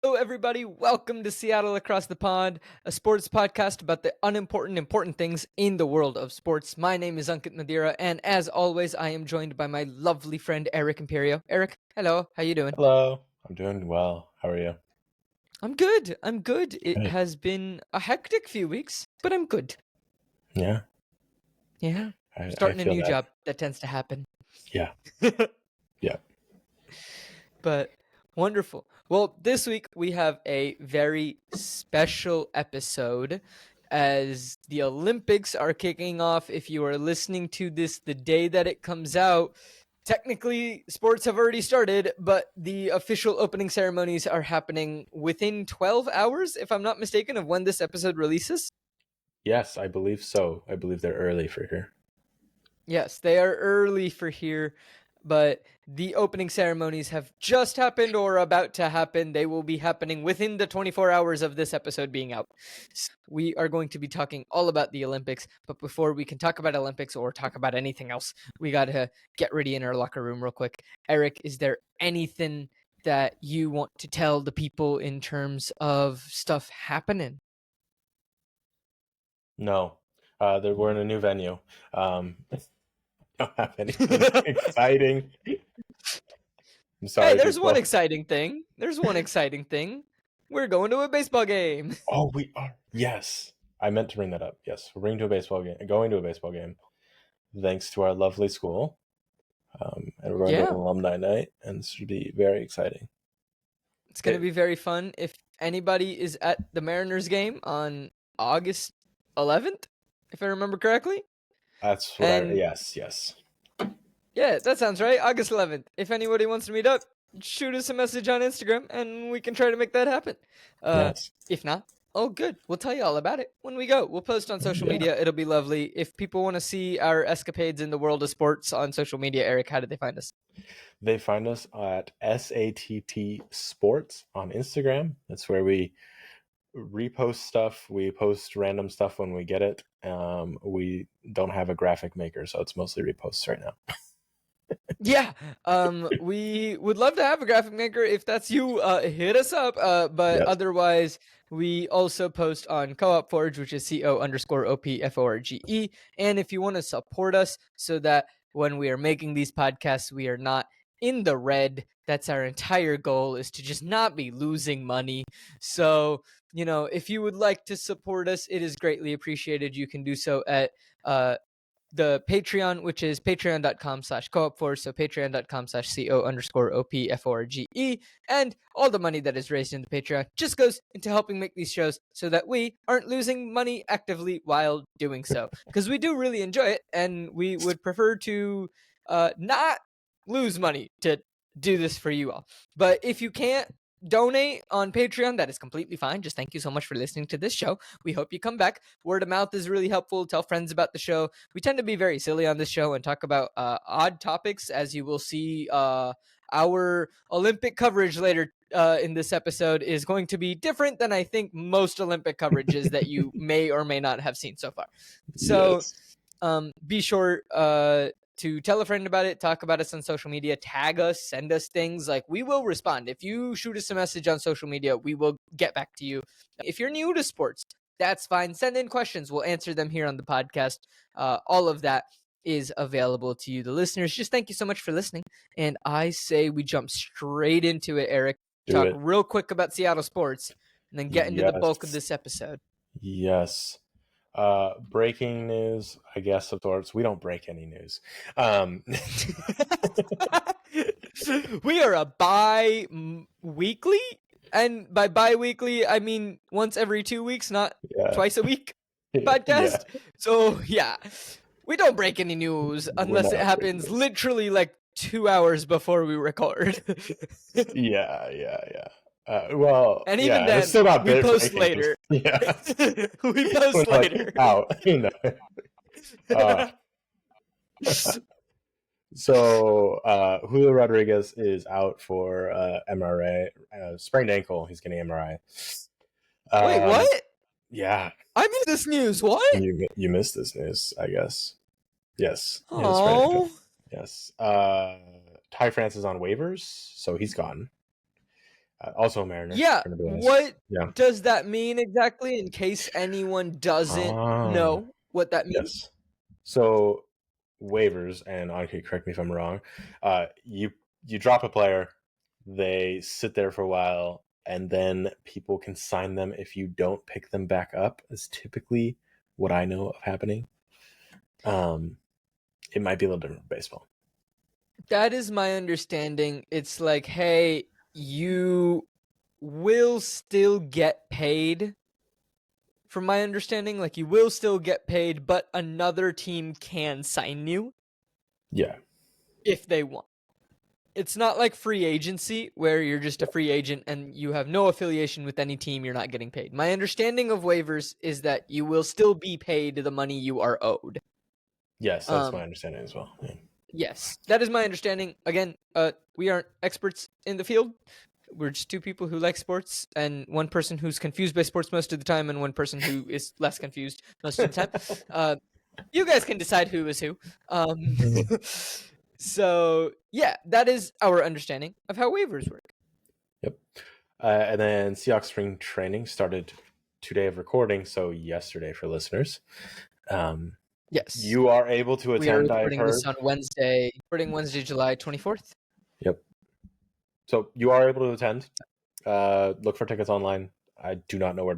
Hello, everybody. Welcome to Seattle Across the Pond, a sports podcast about the important things in the world of sports. My name is Ankit Madeira, and as always, I am joined by my lovely friend Eric Imperio. Eric, hello. How you doing? Hello. I'm doing well. How are you? I'm good. It Good. has been a hectic few weeks, but I'm good. Yeah, Yeah. I Starting a feel new that. job. That tends to happen. Yeah, yeah. But wonderful. Well, this week we have a very special episode as the Olympics are kicking off. If you are listening to this the day that it comes out, technically sports have already started, but the official opening ceremonies are happening within 12 hours, if I'm not mistaken, of when this episode releases. Yes, I believe so. I believe they're early for here. Yes, they are early for here, but the opening ceremonies have just happened or about to happen. They will be happening within the 24 hours of this episode being out. So we are going to be talking all about the Olympics, but before we can talk about Olympics or talk about anything else, we got to get ready in our locker room real quick. Eric, is there anything that you want to tell the people in terms of stuff happening? No, we're in a new venue. Don't have anything exciting. I'm sorry, Hey, there's one people. exciting thing. We're going to a baseball game. Oh, we are. Yes, I meant to bring that up. Yes, we're going to a baseball game. Thanks to our lovely school, and we're going to an Yeah, alumni night, and this should be very exciting. it's going to be very fun. If anybody is at the Mariners game on August 11th, if I remember correctly. That's what And yes. yeah, that sounds right. August 11th. If anybody wants to meet up, shoot us a message on Instagram and we can try to make that happen. Yes. If not, oh, good. We'll tell you all about it when we go. We'll post on social Yeah. media. It'll be lovely. If people want to see our escapades in the world of sports on social media, Eric, how do they find us? They find us at SATP Sports on Instagram. That's where we repost stuff. We post random stuff when we get it. We don't have a graphic maker, so it's mostly reposts right now. Yeah, we would love to have a graphic maker. If that's you, hit us up. But Yes. otherwise, we also post on Co-op Forge, which is CO_OPFORGE. And if you want to support us so that when we are making these podcasts, we are not in the red. That's our entire goal, is to just not be losing money. So, if you would like to support us, it is greatly appreciated. You can do so at the Patreon, which is patreon.com/co-op4, so patreon.com/CO_OPFORGE, and all the money that is raised in the Patreon just goes into helping make these shows so that we aren't losing money actively while doing so, because we do really enjoy it, and we would prefer to not lose money to do this for you all. But if you can't donate on Patreon, that is completely fine. Just thank you so much for listening to this show. We hope you come back. Word of mouth is really helpful. Tell friends about the show. We tend to be very silly on this show and talk about odd topics, as you will see. Our Olympic coverage later in this episode is going to be different than I think most Olympic coverages that you may or may not have seen so far. So be sure to tell a friend about it, talk about us on social media, tag us, send us things. Like, we will respond. If you shoot us a message on social media, we will get back to you. If you're new to sports, that's fine. Send in questions. We'll answer them here on the podcast. All of that is available to you, the listeners. Just thank you so much for listening. And I say we jump straight into it, Eric. Talk real quick about Seattle sports and then get into the bulk of this episode. Yes. Breaking news, I guess, of sorts. We don't break any news. We are a bi-weekly, and by bi-weekly, I mean once every 2 weeks, not twice a week podcast. Yeah. So, yeah, we don't break any news unless it happens literally like 2 hours before we record. Yeah. Well, and even then, it's still not we post later. Yeah, we post later. So Julio Rodriguez is out for MRI, sprained ankle. He's getting MRI. Wait, what? Yeah, I missed this news. What? You missed this news, I guess. Yes. Oh. Yes. Ty France is on waivers, so he's gone. Also Mariners. Yeah, Gonna be honest. what Yeah. does that mean exactly? In case anyone doesn't Um. know what that means. Yes. So waivers, and Ankit, correct me if I'm wrong. You drop a player, they sit there for a while, and then people can sign them if you don't pick them back up. Is typically what I know of happening. It might be a little different from baseball. That is my understanding. It's like, hey, you will still get paid. From my understanding, like you will still get paid, but another team can sign you Yeah. if they want. It's not like free agency where you're just a free agent and you have no affiliation with any team, you're not getting paid. My understanding of waivers is that you will still be paid the money you are owed. Yes, that's my understanding as well. Yeah. Yes, that is my understanding. Again, we aren't experts in the field. We're just two people who like sports, and one person who's confused by sports most of the time, and one person who is less confused most of the time. You guys can decide who is who. So yeah, that is our understanding of how waivers work. Yep. And then Seahawks spring training started today of recording, so yesterday for listeners. Yes, You are able to we are attend, I've recording heard. this on Wednesday. Recording Wednesday, July 24th. Yep. So you are able to attend. Look for tickets online. I do not know where.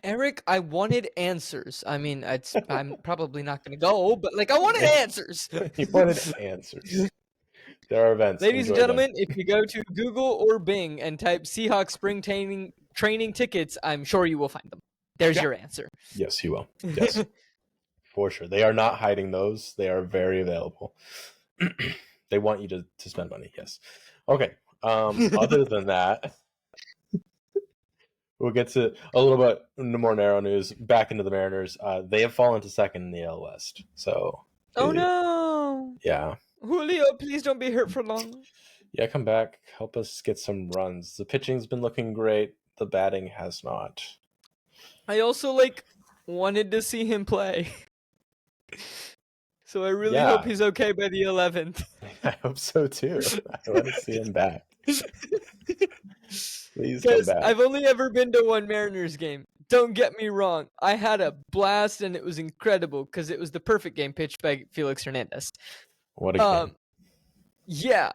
Eric, I wanted answers. I mean, I'm probably not going to go, but like I wanted answers. You wanted answers. There are events. Ladies and Enjoy them. gentlemen, if you go to Google or Bing and type Seahawks spring training tickets, I'm sure you will find them. There's your answer. Yes, you will. Yes, for sure. They are not hiding those. They are very available. They want you to spend money. Yes. Okay. Other than that, we'll get to a little bit more narrow news. Back into the Mariners. They have fallen to second in the AL West. So. Oh no! Yeah. Julio, please don't be hurt for long. Yeah, come back. Help us get some runs. The pitching's been looking great. The batting has not. I also wanted to see him play. So I really hope he's okay by the 11th. I hope so too. I want to see him back. Please come Because back. I've only ever been to one Mariners game. Don't get me wrong. I had a blast and it was incredible because it was the perfect game pitched by Felix Hernandez. What a game. Yeah.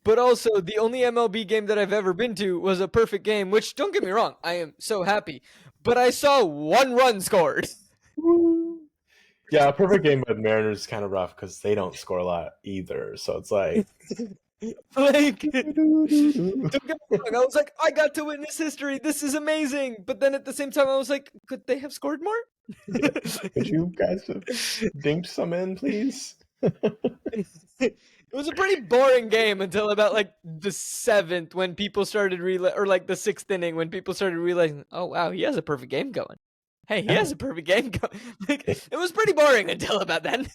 But also, the only MLB game that I've ever been to was a perfect game, which, don't get me wrong, I am so happy. But I saw 1 run scored. Yeah, a perfect game by the Mariners is kind of rough because they don't score a lot either. So it's like... Don't get me wrong, I was like, I got to witness history. This is amazing. But then at the same time, I was like, could they have scored more? Could you guys have dinked some in, please? It was a pretty boring game until about the 7th when people started or the 6th inning when people started realizing, oh wow, he has a perfect game going. Hey, he has a perfect game going. It was pretty boring until about then.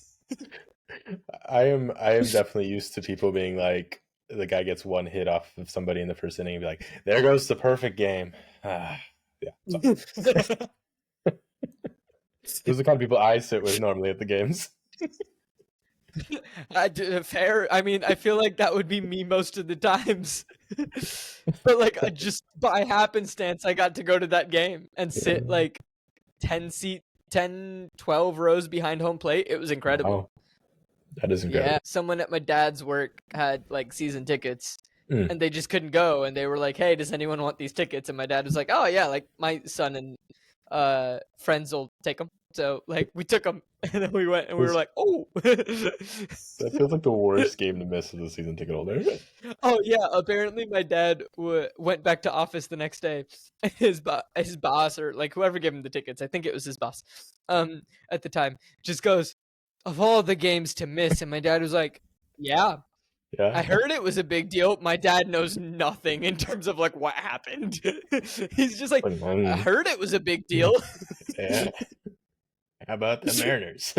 I am definitely used to people being like, the guy gets one hit off of somebody in the first inning and be like, there goes the perfect game. Yeah. Those are the kind of people I sit with normally at the games. Fair. I mean, I feel like that would be me most of the times. But just by happenstance, I got to go to that game and sit 10, 12 rows behind home plate. It was incredible. Wow. That is incredible. Yeah, someone at my dad's work had season tickets and they just couldn't go. And they were like, hey, does anyone want these tickets? And my dad was like, oh yeah, my son and friends will take them. So we took them and then we went and we were like, oh. That feels like the worst game to miss as a season ticket holder. Oh yeah, apparently my dad went back to office the next day. His boss or whoever gave him the tickets, I think it was his boss, at the time, just goes, of all the games to miss, and my dad was like, yeah. I heard it was a big deal. My dad knows nothing in terms of what happened. He's just like, I heard it was a big deal. Yeah. How about the Mariners?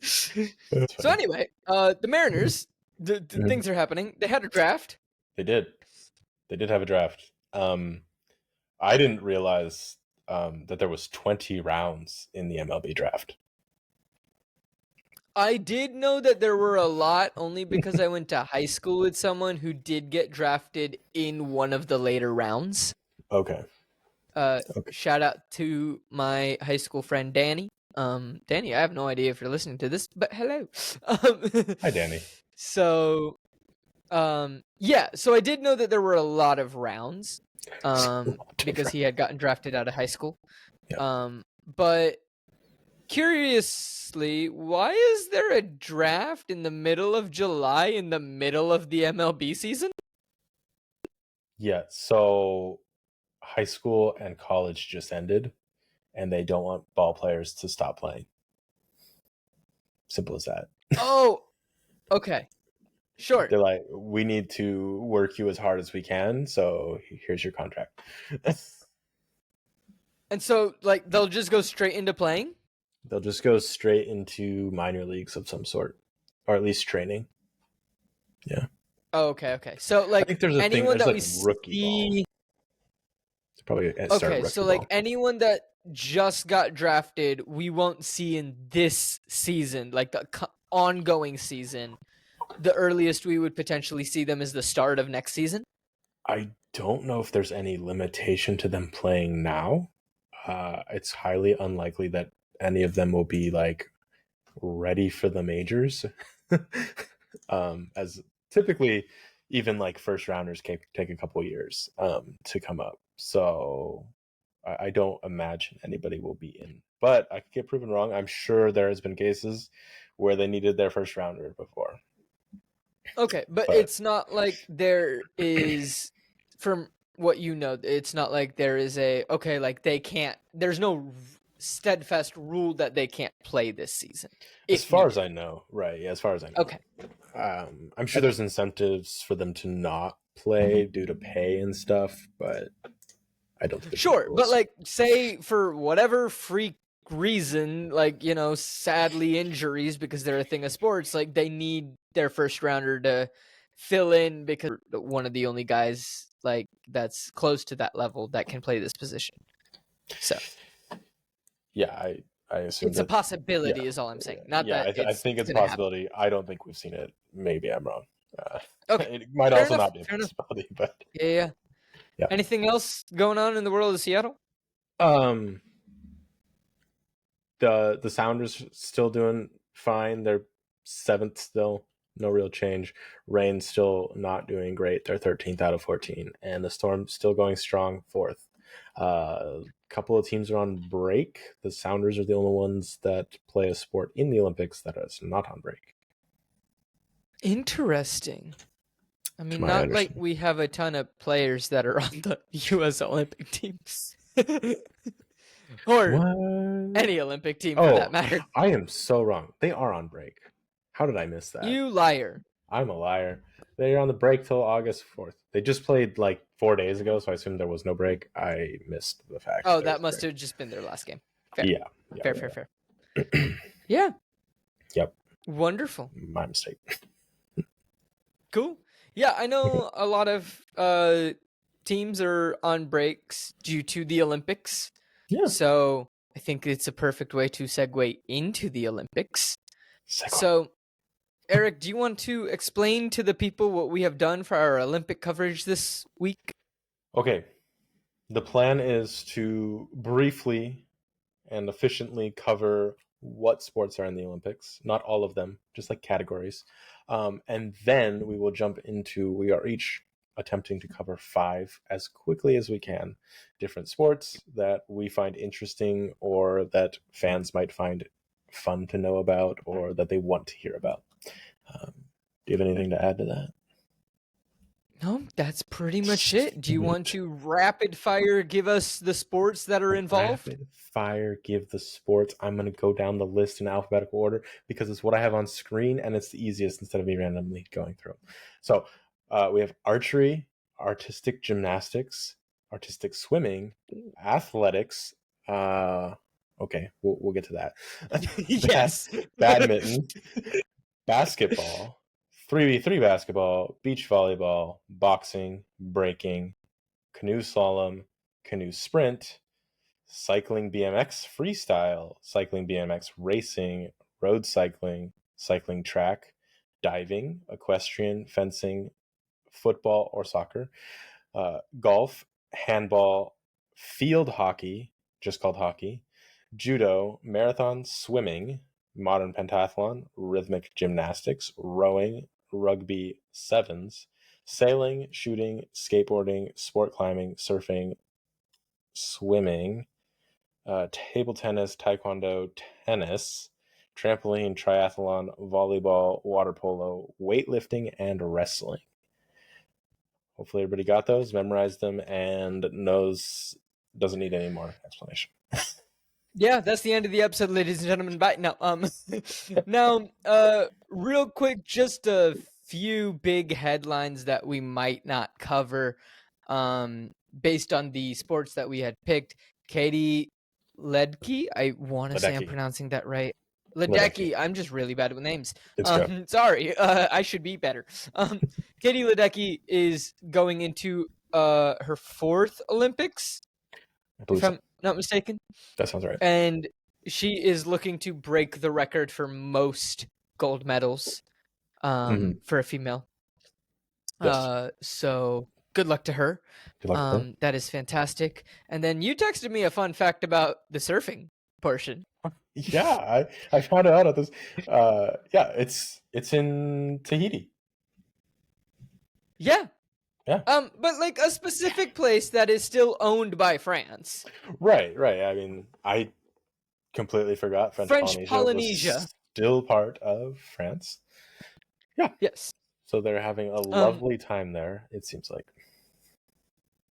So anyway, the Mariners, the things are happening. They had a draft. They did have a draft. I didn't realize that there was 20 rounds in the MLB draft. I did know that there were a lot only because I went to high school with someone who did get drafted in one of the later rounds. Okay. Okay. Shout out to my high school friend Danny. Danny, I have no idea if you're listening to this, but hello. Hi, Danny. So, yeah, so I did know that there were a lot of rounds, because he had gotten drafted out of high school. Yeah. But curiously, why is there a draft in the middle of July in the middle of the MLB season? Yeah. So high school and college just ended, and they don't want ball players to stop playing. Simple as that. Oh, okay. Sure. They're like, we need to work you as hard as we can, so here's your contract. And so, like, they'll just go straight into playing? They'll just go straight into minor leagues of some sort, or at least training. Yeah. Oh, okay. So, I like, think there's a thing. anyone There's that like we rookie ball. see. It's probably a start Okay, rookie so like ball. anyone that just got drafted, we won't see in this season, like the ongoing season. The earliest we would potentially see them is the start of next season. I don't know if there's any limitation to them playing now. It's highly unlikely that any of them will be like ready for the majors. As typically, even like first rounders can take a couple years to come up. So I don't imagine anybody will be in. But I could get proven wrong. I'm sure there has been cases where they needed their first rounder before. Okay, but it's not like there is, from what you know, it's not like there is like they can't, there's no steadfast rule that they can't play this season. As far as I know, right? Yeah, as far as I know. Okay. I'm sure there's incentives for them to not play due to pay and stuff, but I don't think. Sure, but like, say for whatever freak reason, like, you know, sadly injuries because they're a thing of sports, like they need their first rounder to fill in because one of the only guys like that's close to that level that can play this position. So yeah, I assume it's a possibility, is all I'm saying. Not that I think it's a possibility. happen. I don't think we've seen it. Maybe I'm wrong. Okay, it might fair also enough, not be a possibility, but yeah. Anything else going on in the world of Seattle? The Sounders still doing fine. They're 7th still. No real change. Rain's still not doing great. They're 13th out of 14. And the Storm's still going strong, 4th. A couple of teams are on break. The Sounders are the only ones that play a sport in the Olympics that is not on break. Interesting. I mean, not like we have a ton of players that are on the U.S. Olympic teams. Or what? Any Olympic team for that matter. I am so wrong. They are on break. How did I miss that? You liar. I'm a liar. They're on the break till August 4th. They just played like 4 days ago, so I assume there was no break. I missed the fact. Oh, that must have just been their last game. Fair. Yeah. Fair. Yeah. Yep. Wonderful. My mistake. Cool. Yeah, I know a lot of teams are on breaks due to the Olympics. Yeah. So I think it's a perfect way to segue into the Olympics. So, Eric, do you want to explain to the people what we have done for our Olympic coverage this week? Okay. The plan is to briefly and efficiently cover what sports are in the Olympics. Not all of them, just like categories. And then we will jump into, we are each attempting to cover 5 as quickly as we can, different sports that we find interesting or that fans might find fun to know about or that they want to hear about. Do you have anything to add to that? No, that's pretty much it. Do you want to rapid fire give us the sports that are involved? Rapid fire, give the sports. I'm going to go down the list in alphabetical order because it's what I have on screen and it's the easiest instead of me randomly going through. So we have archery, artistic gymnastics, artistic swimming, athletics. Okay, we'll get to that. Yes. Badminton, basketball, 3v3 basketball, beach volleyball, boxing, breaking, canoe slalom, canoe sprint, cycling BMX freestyle, cycling BMX racing, road cycling, cycling track, diving, equestrian, fencing, football or soccer, golf, handball, field hockey, just called hockey, judo, marathon, swimming, modern pentathlon, rhythmic gymnastics, rowing, rugby sevens, sailing, shooting, skateboarding, sport climbing, surfing, swimming, table tennis, taekwondo, tennis, trampoline, triathlon, volleyball, water polo, weightlifting, and wrestling. Hopefully everybody got those, memorized them, and doesn't need any more explanation. Yeah, that's the end of the episode, ladies and gentlemen. Bye. No, now, real quick, just a few big headlines that we might not cover, based on the sports that we had picked. Katie Ledecky, I want to say I'm Ledecky. pronouncing that right. Ledecky. I'm just really bad with names. Sorry, I should be better. Katie Ledecky is going into her 4th Olympics, if I'm not mistaken. That sounds right. And she is looking to break the record for most gold medals for a female. Yes. So good luck to her. Good luck to her. That is fantastic. And then you texted me a fun fact about the surfing portion. Yeah, I found out at this. Yeah, it's in Tahiti. Yeah. Yeah. But like a specific place that is still owned by France. Right. I mean, I completely forgot French Polynesia was still part of France. Yeah. Yes. So they're having a lovely time there, it seems like.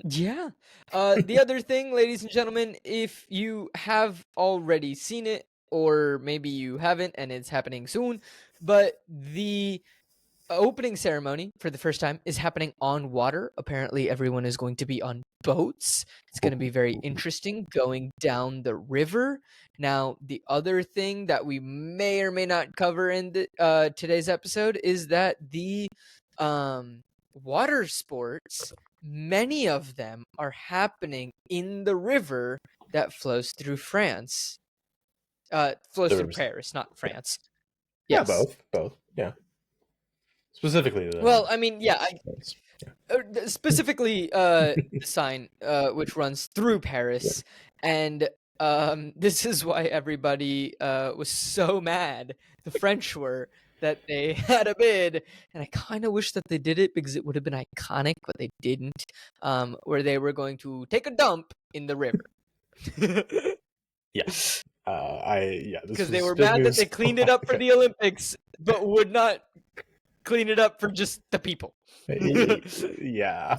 Yeah. The other thing, ladies and gentlemen, if you have already seen it, or maybe you haven't and it's happening soon, but the opening ceremony for the first time is happening on water. Apparently everyone is going to be on boats. It's going to be very interesting going down the river. Now, the other thing that we may or may not cover in the, today's episode is that the water sports, many of them are happening in the river that flows through France. Flows through Paris, not France. Yeah, both. Yeah. Specifically, well, I mean, yeah, specifically the sign which runs through Paris, and this is why everybody was so mad. The French were that they had a bid, and I kind of wish that they did it because it would have been iconic, but they didn't. Where they were going to take a dump in the river. Yeah. Because they were mad that they cleaned it up for the Olympics, but would not clean it up for just the people. Yeah.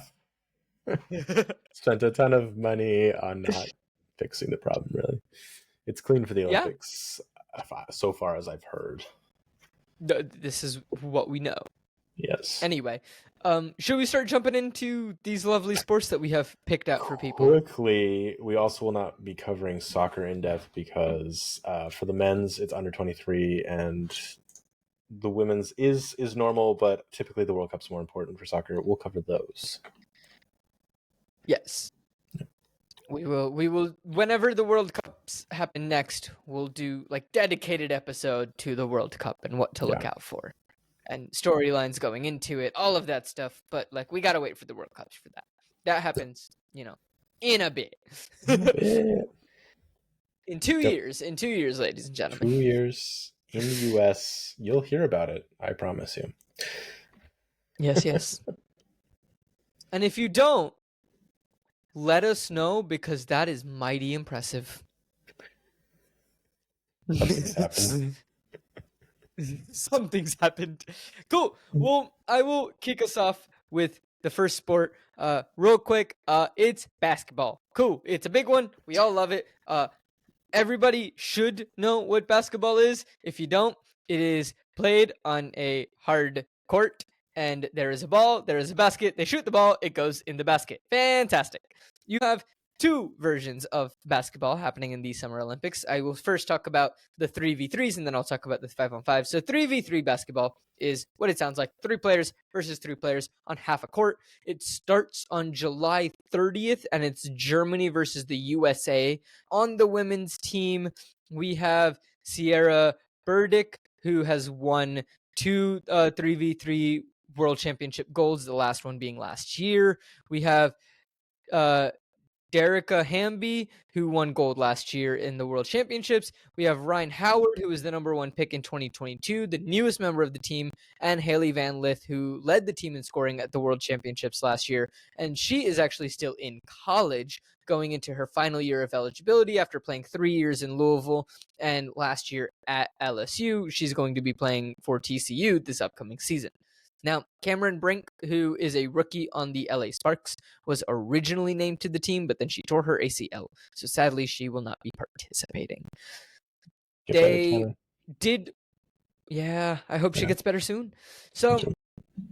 Spent a ton of money on not fixing the problem, really. It's clean for the Olympics, so far as I've heard. This is what we know. Yes. Anyway, should we start jumping into these lovely sports that we have picked out for people? Quickly, we also will not be covering soccer in depth because for the men's, it's under 23, and the women's is normal, but typically the World Cup's more important for soccer. We'll cover those. Yes. We will whenever the World Cups happen next, we'll do like dedicated episode to the World Cup and what to look out for. And storylines going into it, all of that stuff, but like we got to wait for the World Cups for that. That happens, in a bit. In 2 years, ladies and gentlemen. 2 years in the US, you'll hear about it, I promise you. Yes. And if you don't, let us know, because that is mighty impressive. Something's happened. Something's happened. Cool. Well, I will kick us off with the first sport. Real quick, it's basketball. Cool. It's a big one. We all love it. Everybody should know what basketball is. If you don't, it is played on a hard court, and there is a ball, there is a basket. They shoot the ball, it goes in the basket. Fantastic. You have 2 versions of basketball happening in the Summer Olympics. I will first talk about the 3v3s, and then I'll talk about the 5-on-5. So 3v3 basketball is what it sounds like. 3 players versus 3 players on half a court. It starts on July 30th, and it's Germany versus the USA. On the women's team, we have Sierra Burdick, who has won two 3v3 World Championship golds, the last one being last year. We have Derica Hamby, who won gold last year in the World Championships. We have Ryan Howard, who was the number one pick in 2022, the newest member of the team, and Haley Van Lith, who led the team in scoring at the World Championships last year. And she is actually still in college, going into her final year of eligibility after playing 3 years in Louisville and last year at LSU. She's going to be playing for TCU this upcoming season. Now, Cameron Brink, who is a rookie on the LA Sparks, was originally named to the team, but then she tore her ACL. So sadly, she will not be participating. They did. Yeah, I hope she gets better soon. So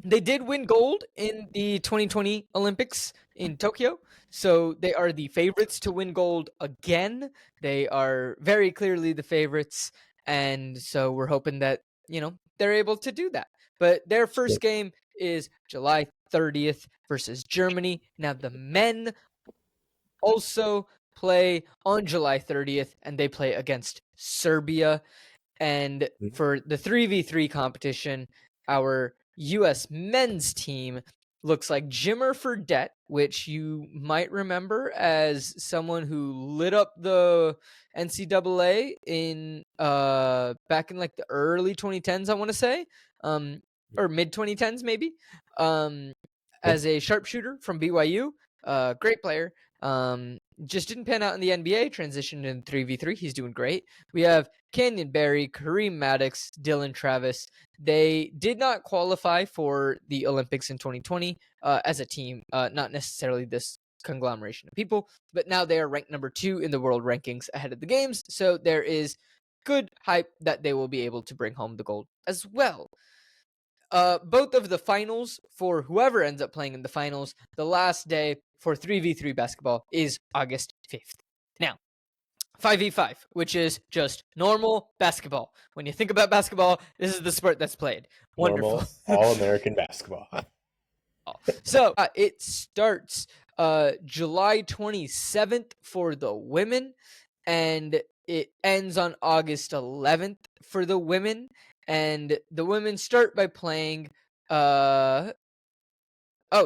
they did win gold in the 2020 Olympics in Tokyo. So they are the favorites to win gold again. They are very clearly the favorites. And so we're hoping that, they're able to do that. But their first game is July 30th versus Germany. Now, the men also play on July 30th, and they play against Serbia. And for the 3v3 competition, our U.S. men's team looks like Jimmer Fredette, which you might remember as someone who lit up the NCAA in back in like the early 2010s, I want to say, or mid 2010s maybe, as a sharpshooter from BYU. Great player. Just didn't pan out in the NBA, transitioned in 3v3. He's doing great. We have Canyon Barry, Kareem Maddox, Dylan Travis. They did not qualify for the Olympics in 2020 as a team, not necessarily this conglomeration of people, but now they are ranked number 2 in the world rankings ahead of the games. So there is good hype that they will be able to bring home the gold as well. Both of the finals, for whoever ends up playing in the finals, the last day for 3v3 basketball is August 5th. Now, 5v5, which is just normal basketball. When you think about basketball, this is the sport that's played. Wonderful. Normal, all-American basketball. So it starts July 27th for the women, and it ends on August 11th for the women. And the women start by playing. Oh,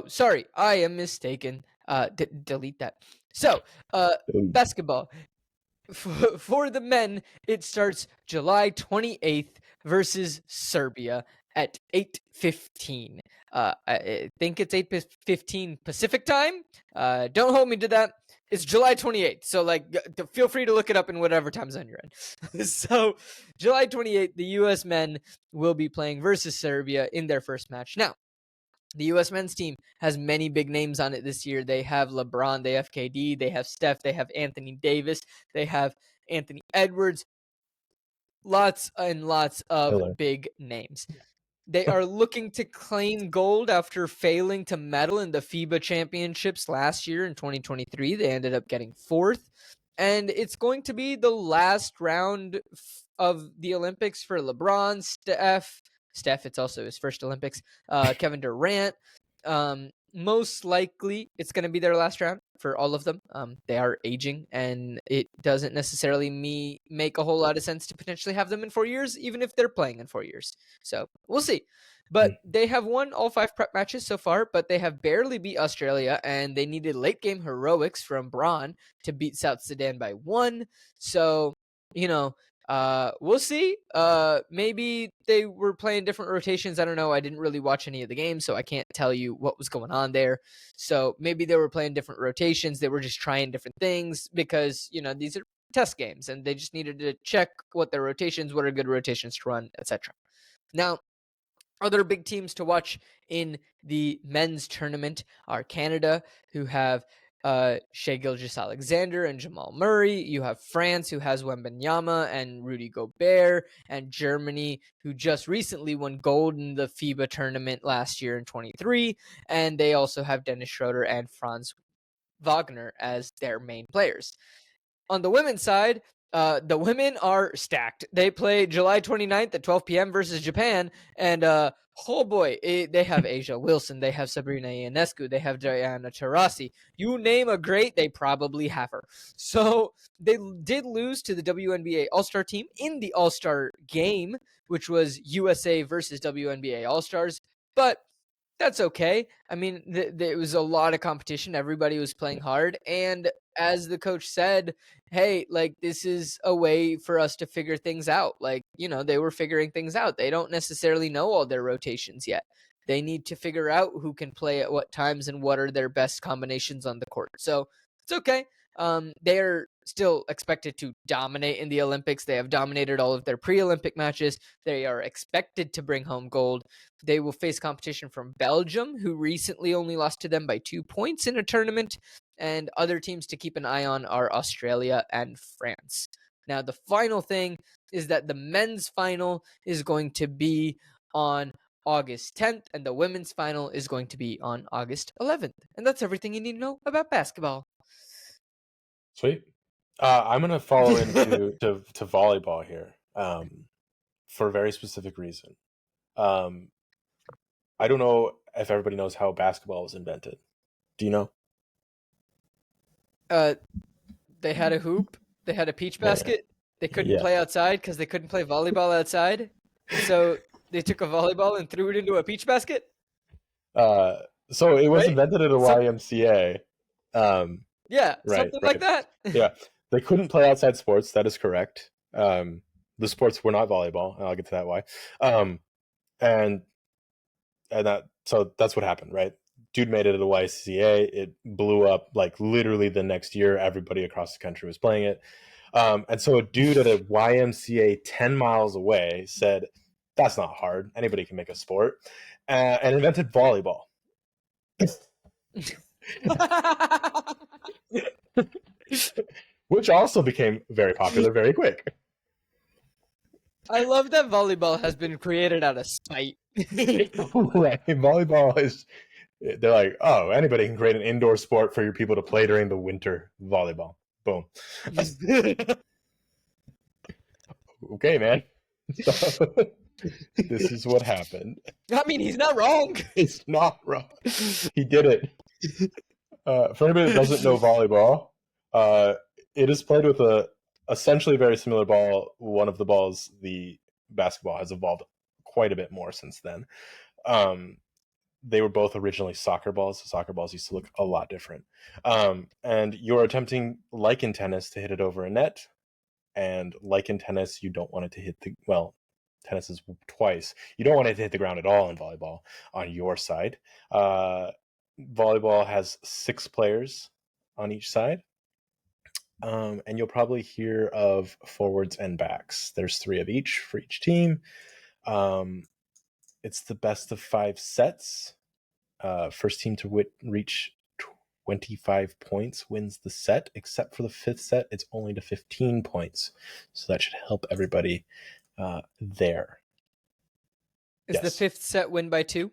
sorry, I am mistaken. Delete that. So, basketball. For the men, it starts July 28th versus Serbia at 8:15. I think it's 8:15 Pacific time. Don't hold me to that. It's July 28th, so feel free to look it up in whatever time zone you're in. So, July 28th, the U.S. men will be playing versus Serbia in their first match. Now, the U.S. men's team has many big names on it this year. They have LeBron, they have KD, they have Steph, they have Anthony Davis, they have Anthony Edwards. Lots and lots of big names. They are looking to claim gold after failing to medal in the FIBA championships last year in 2023. They ended up getting 4th. And it's going to be the last round of the Olympics for LeBron, Steph, it's also his first Olympics, Kevin Durant. Most likely, it's going to be their last round for all of them. They are aging, and it doesn't necessarily make a whole lot of sense to potentially have them in 4 years, even if they're playing in 4 years. So we'll see. But they have won all 5 prep matches so far, but they have barely beat Australia, and they needed late game heroics from Braun to beat South Sudan by 1. So, we'll see. Maybe they were playing different rotations. I don't know. I didn't really watch any of the games, so I can't tell you what was going on there. So maybe they were playing different rotations. They were just trying different things because, these are test games and they just needed to check what their rotations, what are good rotations to run, etc. Now, other big teams to watch in the men's tournament are Canada, who have Shai Gilgeous-Alexander and Jamal Murray. You have France, who has Wembanyama and Rudy Gobert, and Germany, who just recently won gold in the FIBA tournament last year in 23. And they also have Dennis Schroeder and Franz Wagner as their main players. On the women's side, the women are stacked. They play July 29th at 12 p.m. versus Japan, and Oh boy, they have Asia Wilson, they have Sabrina Ionescu, they have Diana Taurasi. You name a great, they probably have her. So they did lose to the WNBA All-Star team in the All-Star game, which was USA versus WNBA All-Stars. But that's okay. I mean, it was a lot of competition. Everybody was playing hard. And as the coach said, hey, like, this is a way for us to figure things out. Like, they were figuring things out. They don't necessarily know all their rotations yet. They need to figure out who can play at what times and what are their best combinations on the court. So it's okay. They are still expected to dominate in the Olympics. They have dominated all of their pre-Olympic matches. They are expected to bring home gold. They will face competition from Belgium, who recently only lost to them by 2 points in a tournament. And other teams to keep an eye on are Australia and France. Now, the final thing is that the men's final is going to be on August 10th, and the women's final is going to be on August 11th. And that's everything you need to know about basketball. Sweet. I'm going to follow into to volleyball here for a very specific reason. I don't know if everybody knows how basketball was invented. Do you know? They had a hoop. They had a peach basket. They couldn't Yeah. play outside because they couldn't play volleyball outside. So they took a volleyball and threw it into a peach basket. So it was Right? invented at a YMCA. Yeah, Right, something like that. Yeah, they couldn't play outside sports. That is correct. The sports were not volleyball, and I'll get to that why. And so that's what happened, right? Dude made it at the YMCA. It blew up like literally the next year. Everybody across the country was playing it. And so a dude at a YMCA 10 miles away said, that's not hard. Anybody can make a sport. And invented volleyball. Which also became very popular very quick. I love that volleyball has been created out of spite. Right. Volleyball is, they're like, oh, anybody can create an indoor sport for your people to play during the winter. Volleyball. Boom. Okay, man. So, this is what happened. I mean, he's not wrong. It's not wrong. He did it. For anybody that doesn't know volleyball, it is played with a essentially very similar ball. One of the balls, the basketball, has evolved quite a bit more since then. They were both originally soccer balls. Soccer balls used to look a lot different. And you're attempting, like in tennis, to hit it over a net. And like in tennis, you don't want it to hit tennis is twice. You don't want it to hit the ground at all in volleyball on your side. Volleyball has 6 players on each side. And you'll probably hear of forwards and backs. There's 3 of each for each team. It's the best of 5 sets. First team to reach 25 points wins the set, except for the 5th set. It's only to 15 points. So that should help everybody there. Is the 5th set win by 2?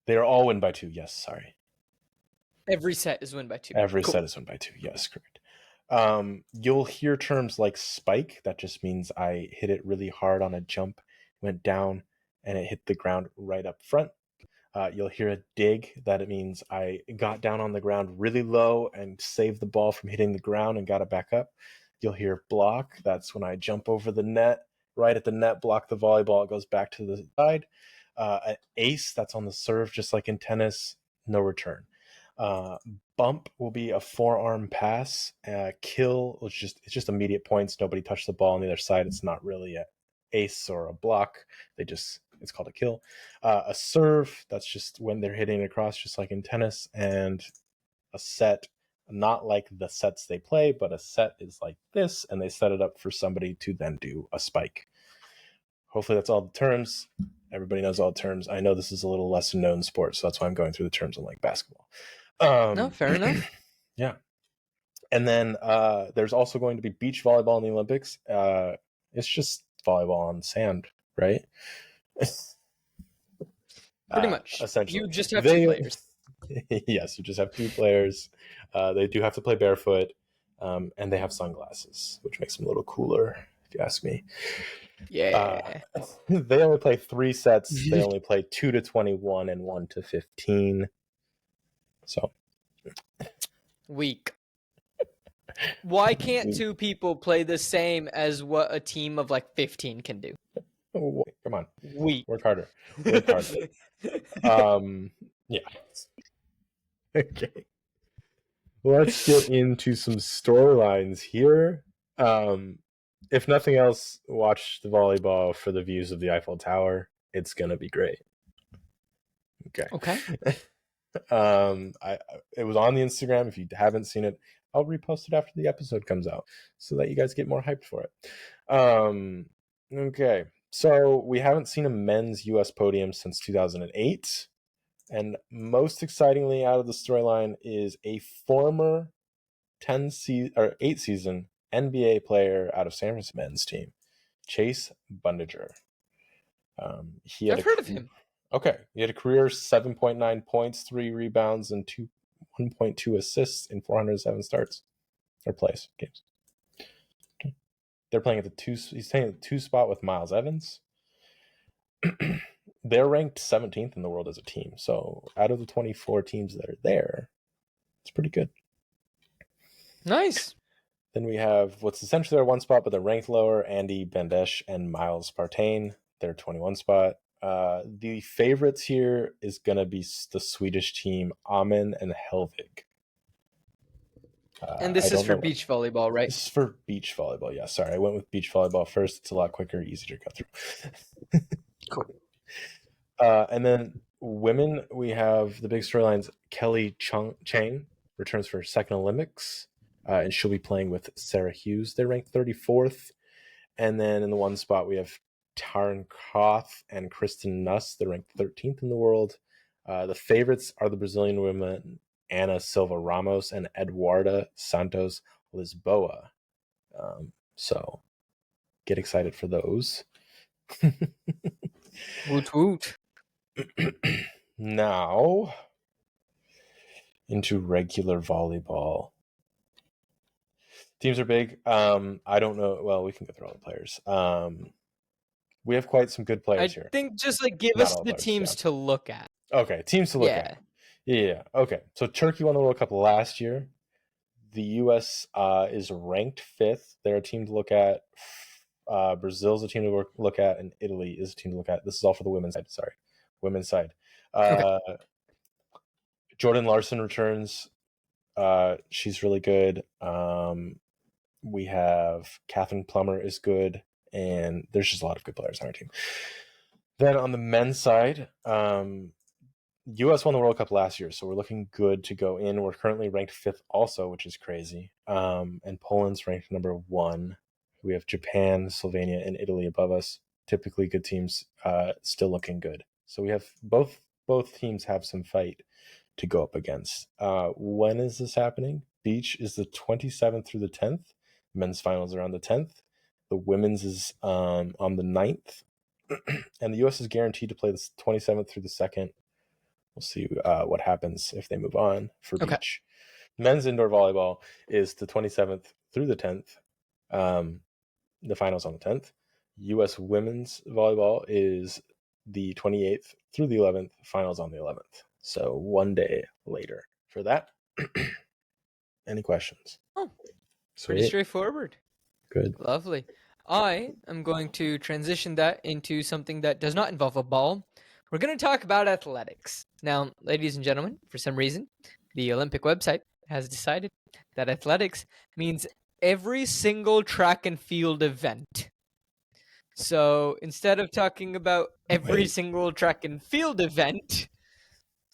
They are all win by 2. Yes, sorry. Every set is win by 2. Every set is win by 2. Yes, correct. You'll hear terms like spike. That just means I hit it really hard on a jump, went down, and it hit the ground right up front. You'll hear a dig. That it means I got down on the ground really low and saved the ball from hitting the ground and got it back up. You'll hear block. That's when I jump over the net, right at the net, block the volleyball. It goes back to the side. An ace, that's on the serve, just like in tennis, no return. Bump will be a forearm pass. Kill, it's just immediate points. Nobody touched the ball on the other side. It's not really an ace or a block. It's called a kill. A serve, that's just when they're hitting across, just like in tennis. And a set, not like the sets they play, but a set is like this, and they set it up for somebody to then do a spike. Hopefully that's all the terms. Everybody knows all the terms. I know this is a little less known sport, so that's why I'm going through the terms unlike basketball. No, fair enough. Yeah. And then there's also going to be beach volleyball in the Olympics. It's just volleyball on sand, right? Pretty much. Essentially. You just have 2 players. Yes, you just have 2 players. They do have to play barefoot, and they have sunglasses, which makes them a little cooler if you ask me. Yeah. They only play 3 sets. They only play 2 to 21 and 1 to 15. So Weak. Why can't two people play the same as what a team of like 15 can do? come on, Weak. work harder. Work harder. Yeah. Okay. Let's get into some storylines here. If nothing else, watch the volleyball for the views of the Eiffel Tower. It's gonna be great. Okay. Okay. It was on the Instagram. If you haven't seen it, I'll repost it after the episode comes out so that you guys get more hyped for it. Okay. So we haven't seen a men's US podium since 2008. And most excitingly out of the storyline is a former 8 season NBA player out of San Francisco men's team, Chase Bundiger. I've heard of him. Okay, he had a career 7.9 points, 3 rebounds, and 1.2 assists in 407 starts or plays games. Okay. They're playing at the 2. He's playing at the 2 spot with Miles Evans. They're ranked 17th in the world as a team. So out of the 24 teams that are there, it's pretty good. Nice. Then we have what's essentially our 1 spot, but they're ranked lower, Andy Bandesh and Miles Partain. They're 21 spot. The favorites here is going to be the Swedish team, Amen and Helvig. And this is for beach volleyball, right? This is for beach volleyball, yeah. Sorry, I went with beach volleyball first. It's a lot quicker, easier to go through. Cool. And then women, we have the big storylines. Kelly Chang returns for her second Olympics, and she'll be playing with Sarah Hughes. They're ranked 34th. And then in the 1 spot, we have Taryn Koth and Kristen Nuss. They're ranked 13th in the world. The favorites are the Brazilian women Ana Silva Ramos and Eduarda Santos Lisboa. So get excited for those. Woot woot. Now into regular volleyball. Teams are big. I don't know. Well, we can go through all the players. We have quite some good players here. I think just like give Not us all the players, teams to look at. Okay, teams to look at. Yeah. Okay. So Turkey won the World Cup last year. The U.S. Is ranked 5th. They're a team to look at. Brazil's a team to look at, and Italy is a team to look at. This is all for the women's side. Sorry, women's side. Okay. Jordan Larson returns. She's really good. We have Catherine Plummer is good, and there's just a lot of good players on our team. Then on the men's side, U.S. won the World Cup last year, so we're looking good to go in. We're currently ranked 5th also, which is crazy. And Poland's ranked number 1. We have Japan, Slovenia, and Italy above us. Typically good teams, still looking good. So we have both teams have some fight to go up against. When is this happening? Beach is the 27th through the 10th. Men's finals are on the 10th. The women's is on the 9th. And the U.S. is guaranteed to play the 27th through the 2nd. We'll see what happens if they move on for beach. Men's indoor volleyball is the 27th through the 10th. The finals on the 10th. U.S. women's volleyball is the 28th through the 11th. Finals on the 11th. So 1 day later for that. Any questions? Oh, Sweet. pretty straightforward. Good. Lovely. I am going to transition that into something that does not involve a ball. We're going to talk about athletics. Now, ladies and gentlemen, for some reason, the Olympic website has decided that athletics means every single track and field event. So instead of talking about every single track and field event,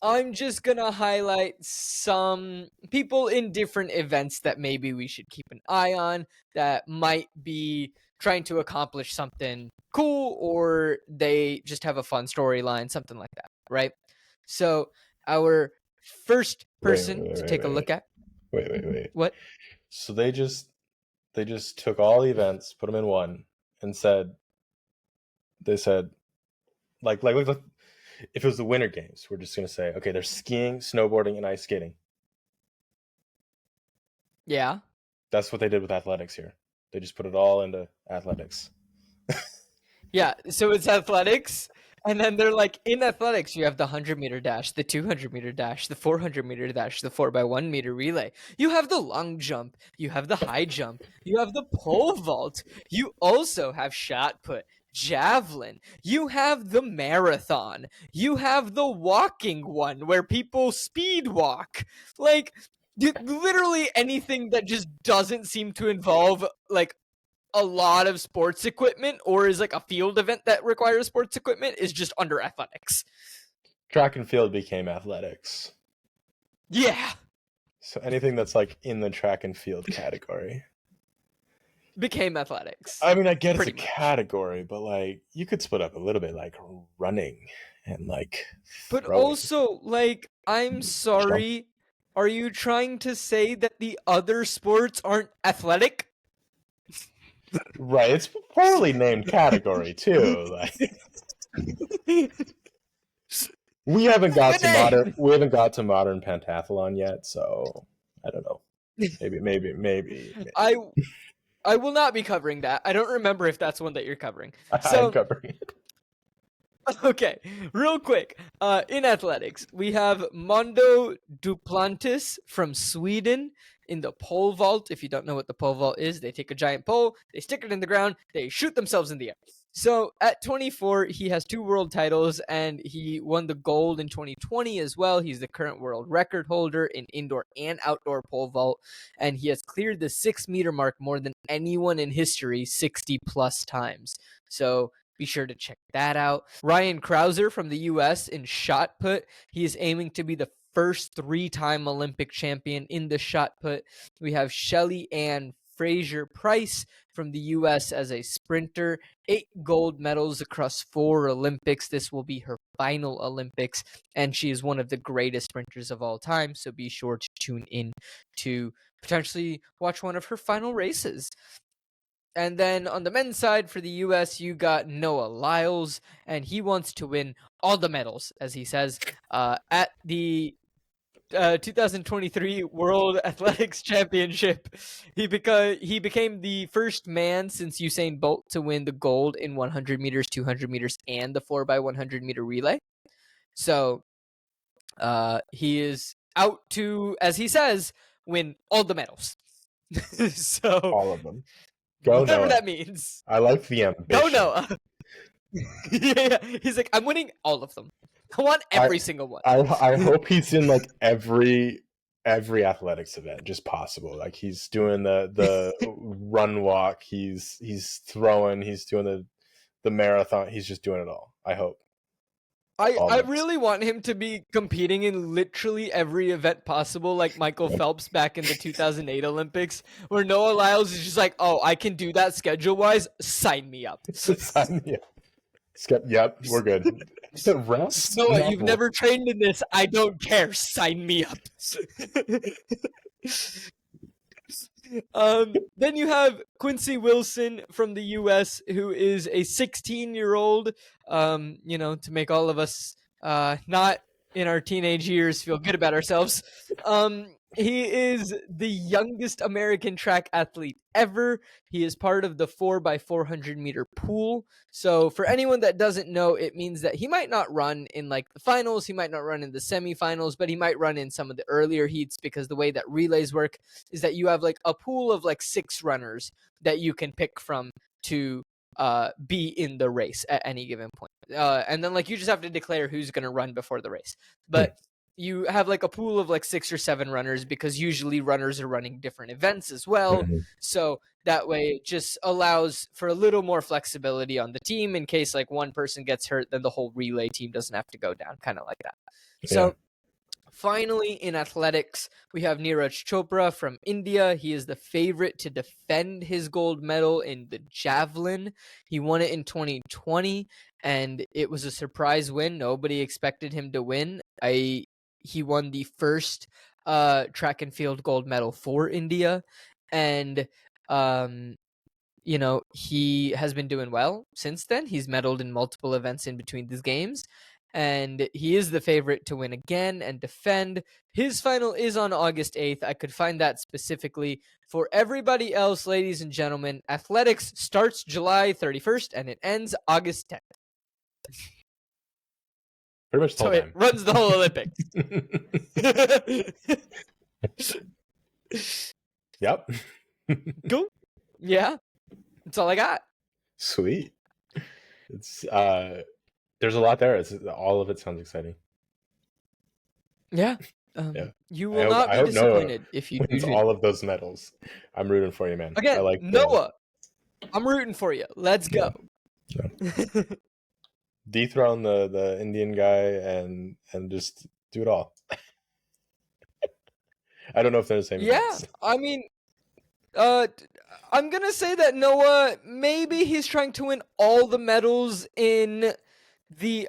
I'm just going to highlight some people in different events that maybe we should keep an eye on that might be trying to accomplish something cool, or they just have a fun storyline, something like that, right? So our first person to take a look at. Wait. What? So they just took all the events, put them in one, and said, like if it was the Winter Games, we're just gonna say, okay, there's skiing, snowboarding, and ice skating. Yeah. That's what they did with athletics here. They just put it all into athletics. Yeah, so it's athletics. And then they're like, in athletics, you have the 100-meter dash, the 200-meter dash, the 400-meter dash, the 4x1 meter relay. You have the long jump. You have the high jump. You have the pole vault. You also have shot put, javelin. You have the marathon. You have the walking one where people speed walk. Like, literally anything that just doesn't seem to involve, like, a lot of sports equipment or is like a field event that requires sports equipment is just under athletics. Track and field became athletics. Yeah. So anything that's like in the track and field category Became athletics. I mean, I get it's a Pretty much. category, but like you could split up a little bit, like running and like But throwing. also, like, I'm sorry, are you trying to say that the other sports aren't athletic? Right, it's a poorly named category too. Like we haven't got to modern pentathlon yet, so I don't know. Maybe. I will not be covering that. I don't remember if that's one that you're covering. I'm covering it. Okay, real quick. In athletics, we have Mondo Duplantis from Sweden in the pole vault. If you don't know what the pole vault is, they take a giant pole, they stick it in the ground, they shoot themselves in the air. So at 24, he has 2 world titles, and he won the gold in 2020 as well. He's the current world record holder in indoor and outdoor pole vault, and he has cleared the 6-meter mark more than anyone in history 60 plus times. So be sure to check that out. Ryan Krauser from the U.S. in shot put. He is aiming to be the first 3-time Olympic champion in the shot put. We have Shelly Ann Fraser-Price from the U.S. as a sprinter. 8 gold medals across 4 Olympics. This will be her final Olympics, and she is one of the greatest sprinters of all time. So be sure to tune in to potentially watch one of her final races. And then on the men's side for the U.S., you got Noah Lyles, and he wants to win all the medals, as he says, at the 2023 World Athletics Championship. He became the first man since Usain Bolt to win the gold in 100 meters, 200 meters, and the 4x100 meter relay. So he is out to, as he says, win all the medals. So all of them. Go whatever Noah. that means. I like the ambition. Go Noah. Yeah, he's like, I'm winning all of them. I want every single one. I hope he's in like every athletics event just possible. Like he's doing the run walk, he's throwing, he's doing the marathon, he's just doing it all. I hope. I really want him to be competing in literally every event possible, like Michael Phelps back in the 2008 Olympics, where Noah Lyles is just like, oh, I can do that schedule-wise, sign me up. Sign me up. Yep, we're good. Rest? Noah, you've never trained in this. I don't care. Sign me up. Then you have Quincy Wilson from the U.S., who is a 16-year-old, to make all of us not in our teenage years feel good about ourselves. He is the youngest American track athlete ever. He is part of the 4x400 meter pool. So for anyone that doesn't know, it means that he might not run in like the finals, he might not run in the semifinals, but he might run in some of the earlier heats, because the way that relays work is that you have like a pool of like 6 runners that you can pick from to be in the race at any given point. And then like you just have to declare who's going to run before the race. But you have like a pool of like 6 or 7 runners, because usually runners are running different events as well. Mm-hmm. So that way it just allows for a little more flexibility on the team in case like one person gets hurt, then the whole relay team doesn't have to go down, kind of like that. Yeah. So finally, in athletics, we have Neeraj Chopra from India. He is the favorite to defend his gold medal in the javelin. He won it in 2020, and it was a surprise win. Nobody expected him to win. He won the first track and field gold medal for India, and he has been doing well since then. He's medaled in multiple events in between these games. and he is the favorite to win again and defend. His final is on August 8th. I could find that specifically. For everybody else, ladies and gentlemen, athletics starts July 31st and it ends August 10th. Pretty much the So whole it time. runs the whole Olympics. Yep. Cool. Yeah. That's all I got. Sweet. It's there's a lot there. It's all of it sounds exciting. Yeah. Yeah. You will not I be hope Noah disappointed if you wins do. all of those medals. I'm rooting for you, man. I Again, like Noah, I'm rooting for you. Let's go. Yeah. Dethrone the Indian guy and just do it all. I don't know if they're the same Yeah, events. I mean, I'm gonna say that Noah, maybe he's trying to win all the medals in the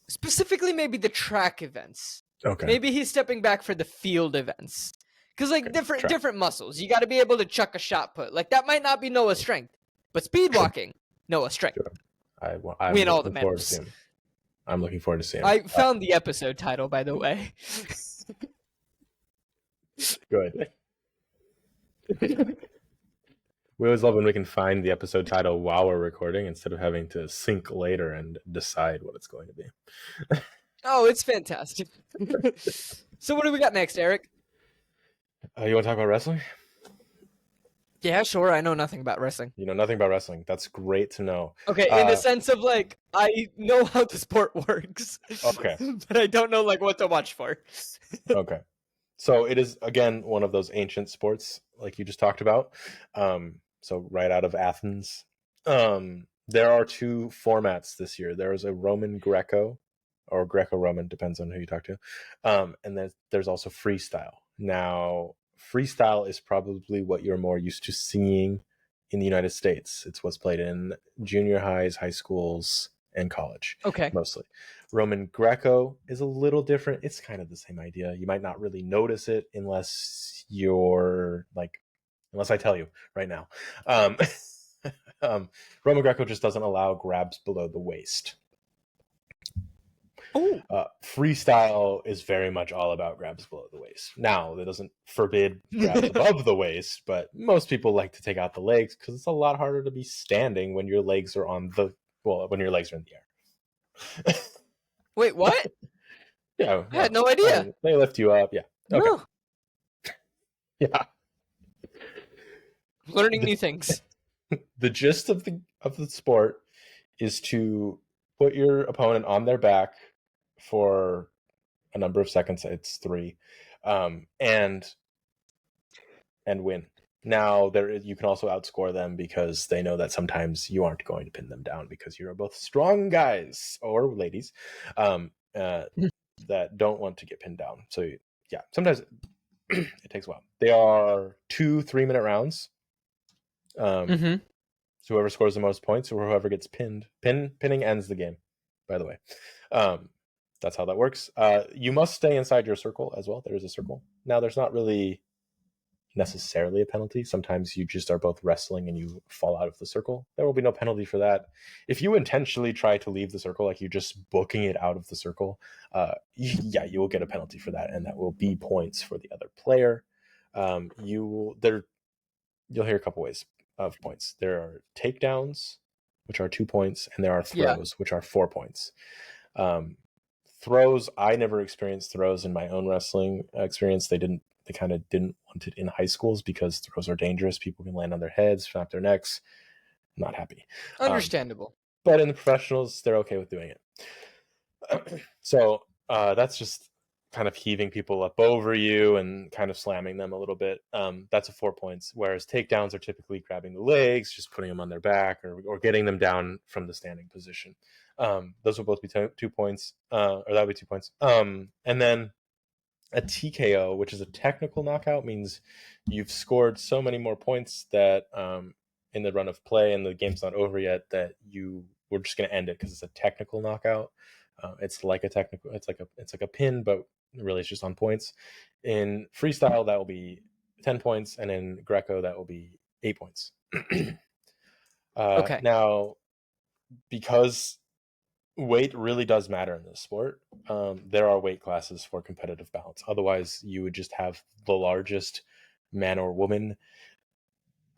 specifically maybe the track events. Okay. Maybe he's stepping back for the field events. Cause like Okay, different muscles. You gotta be able to chuck a shot put. Like that might not be Noah's strength. But speed walking, Noah's strength. I'm Win all the looking forward to medals. seeing him. I'm looking forward to seeing him. I found the episode title, by the way. Good. We always love when we can find the episode title while we're recording instead of having to sync later and decide what it's going to be. Oh, it's fantastic. So what do we got next, Eric? You want to talk about wrestling? Yeah, sure. I know nothing about wrestling. You know nothing about wrestling. That's great to know. Okay, in the sense of like I know how the sport works. Okay. But I don't know like what to watch for. Okay. So it is again one of those ancient sports like you just talked about. So right out of Athens. There are two formats this year. There is a Roman Greco or Greco-Roman, depends on who you talk to. And there's also freestyle. Now, freestyle is probably what you're more used to seeing in the United States. It's what's played in junior highs, high schools, and college. Okay. Mostly. Roman Greco is a little different. It's kind of the same idea. You might not really notice it unless I tell you right now. Roman Greco just doesn't allow grabs below the waist. Oh. Freestyle is very much all about grabs below the waist. Now, that doesn't forbid grabs above the waist, but most people like to take out the legs because it's a lot harder to be standing when your legs are when your legs are in the air. Wait, what? Yeah. I had no idea. They lift you up. Yeah. Okay. No. Yeah. Learning new things. The gist of the sport is to put your opponent on their back for a number of seconds. It's 3, and win. Now you can also outscore them because they know that sometimes you aren't going to pin them down because you're both strong guys or ladies that don't want to get pinned down. So yeah, sometimes it takes a while. They are 2 3-minute rounds. So whoever scores the most points or whoever gets pinning ends the game, by the way. That's how that works. You must stay inside your circle as well. There is a circle. Now, there's not really necessarily a penalty. Sometimes you just are both wrestling and you fall out of the circle. There will be no penalty for that. If you intentionally try to leave the circle, like you're just booking it out of the circle, you will get a penalty for that, and that will be points for the other player. You'll hear a couple ways of points. There are takedowns, which are 2 points, and there are throws, which are 4 points. Throws, I never experienced throws in my own wrestling experience. They kind of didn't want it in high schools because throws are dangerous. People can land on their heads, snap their necks. Not happy. Understandable. But in the professionals, they're okay with doing it. So that's just kind of heaving people up over you and kind of slamming them a little bit. That's a 4 points. Whereas takedowns are typically grabbing the legs, just putting them on their back or getting them down from the standing position. Those will both be 2 points, or that would be 2 points. And then a TKO, which is a technical knockout, means you've scored so many more points that in the run of play and the game's not over yet that we're just going to end it because it's a technical knockout. It's like a pin, but really it's just on points. In freestyle, that will be 10 points, and in Greco, that will be 8 points. Okay. Now, because weight really does matter in this sport. There are weight classes for competitive balance. Otherwise, you would just have the largest man or woman.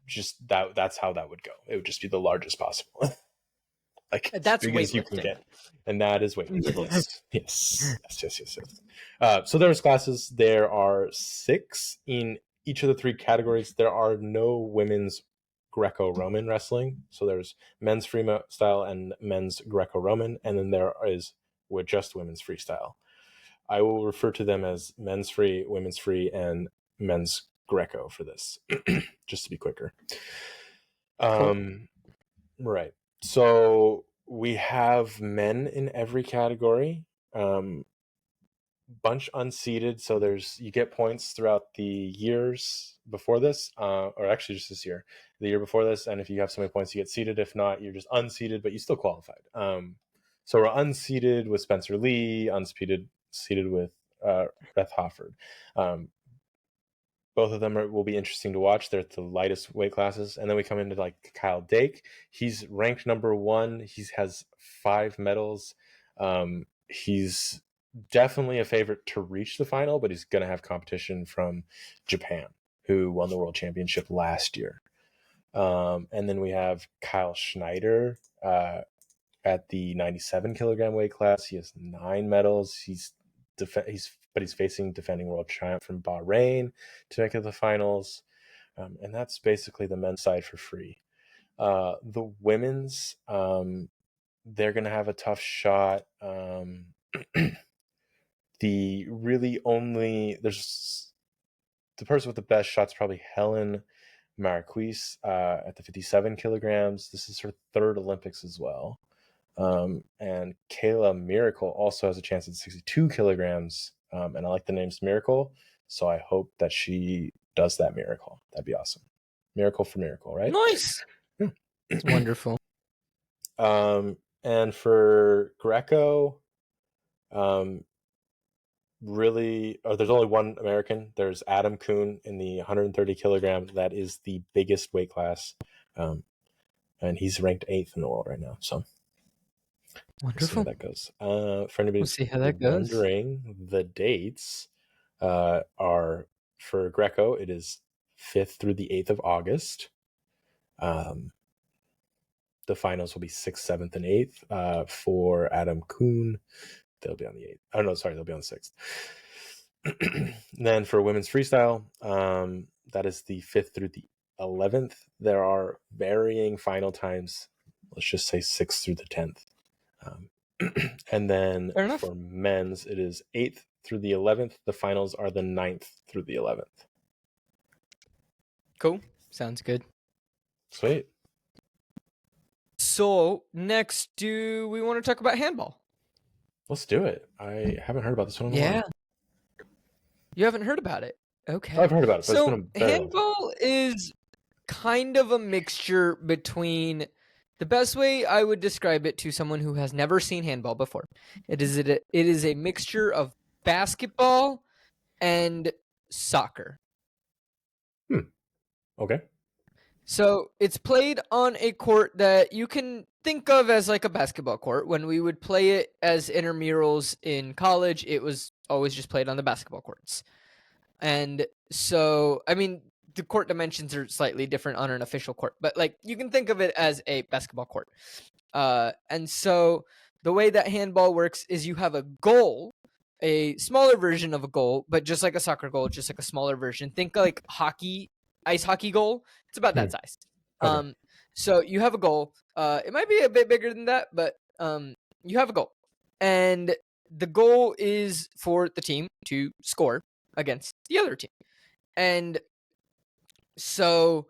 Just that's how that would go. It would just be the largest possible. Like as That's big as you can weightlifting. get, and that is weightlifting. Yes. So there's classes. There are 6 in each of the 3 categories. There are no women's Greco-Roman wrestling. So there's men's freestyle and men's Greco-Roman, and then there is with just women's freestyle. I will refer to them as men's free, women's free, and men's Greco for this, just to be quicker. Cool. Right. So we have men in every category. Bunch unseeded, so you get points throughout the years before this, or actually just this year, the year before this, and if you have so many points, you get seeded. If not, you're just unseeded, but you still qualified. So we're unseeded with Spencer Lee, seeded with Beth Hofford. Both of them will be interesting to watch. They're at the lightest weight classes. And then we come into like Kyle Dake. He's ranked number 1. He has 5 medals. He's definitely a favorite to reach the final, but he's going to have competition from Japan, who won the world championship last year. And then we have Kyle Schneider at the 97 kilogram weight class. He has 9 medals. He's facing defending world champ from Bahrain to make it to the finals. And that's basically the men's side for free. The women's, they're going to have a tough shot. There's the person with the best shots, probably Helen Marquise at the 57 kilograms. This is her 3rd Olympics as well. And Kayla Miracle also has a chance at 62 kilograms. And I like the names Miracle, so I hope that she does that miracle. That'd be awesome. Miracle for miracle, right? Nice. It's wonderful. And for Greco, there's only one American. There's Adam Kuhn in the 130 kilogram. That is the biggest weight class. And he's ranked 8th in the world right now. So wonderful. We'll see how that goes. For anybody wondering, the dates are for Greco. It is 5th through the 8th of August. The finals will be 6th, 7th, and 8th. For Adam Kuhn, they'll be on the 8th. Oh no, sorry, they'll be on the 6th. Then for women's freestyle, that is the 5th through the 11th. There are varying final times. Let's just say 6th through the 10th. And then for men's, it is 8th through the 11th. The finals are the 9th through the 11th. Cool. Sounds good. Sweet. So next, do we want to talk about handball? Let's do it. I haven't heard about this one in a while. You haven't heard about it? Okay. I've heard about it. But so handball is kind of a mixture between... The best way I would describe it to someone who has never seen handball before, it is a mixture of basketball and soccer. Okay. So it's played on a court that you can think of as like a basketball court. When we would play it as intramurals in college, it was always just played on the basketball courts. And so, I mean, the court dimensions are slightly different on an official court, but like you can think of it as a basketball court. And so the way that handball works is you have a goal, a smaller version of a goal, but just like a soccer goal, just like a smaller version. Think like ice hockey goal. It's about that size. Okay. So you have a goal. It might be a bit bigger than that, but you have a goal. And the goal is for the team to score against the other team. And so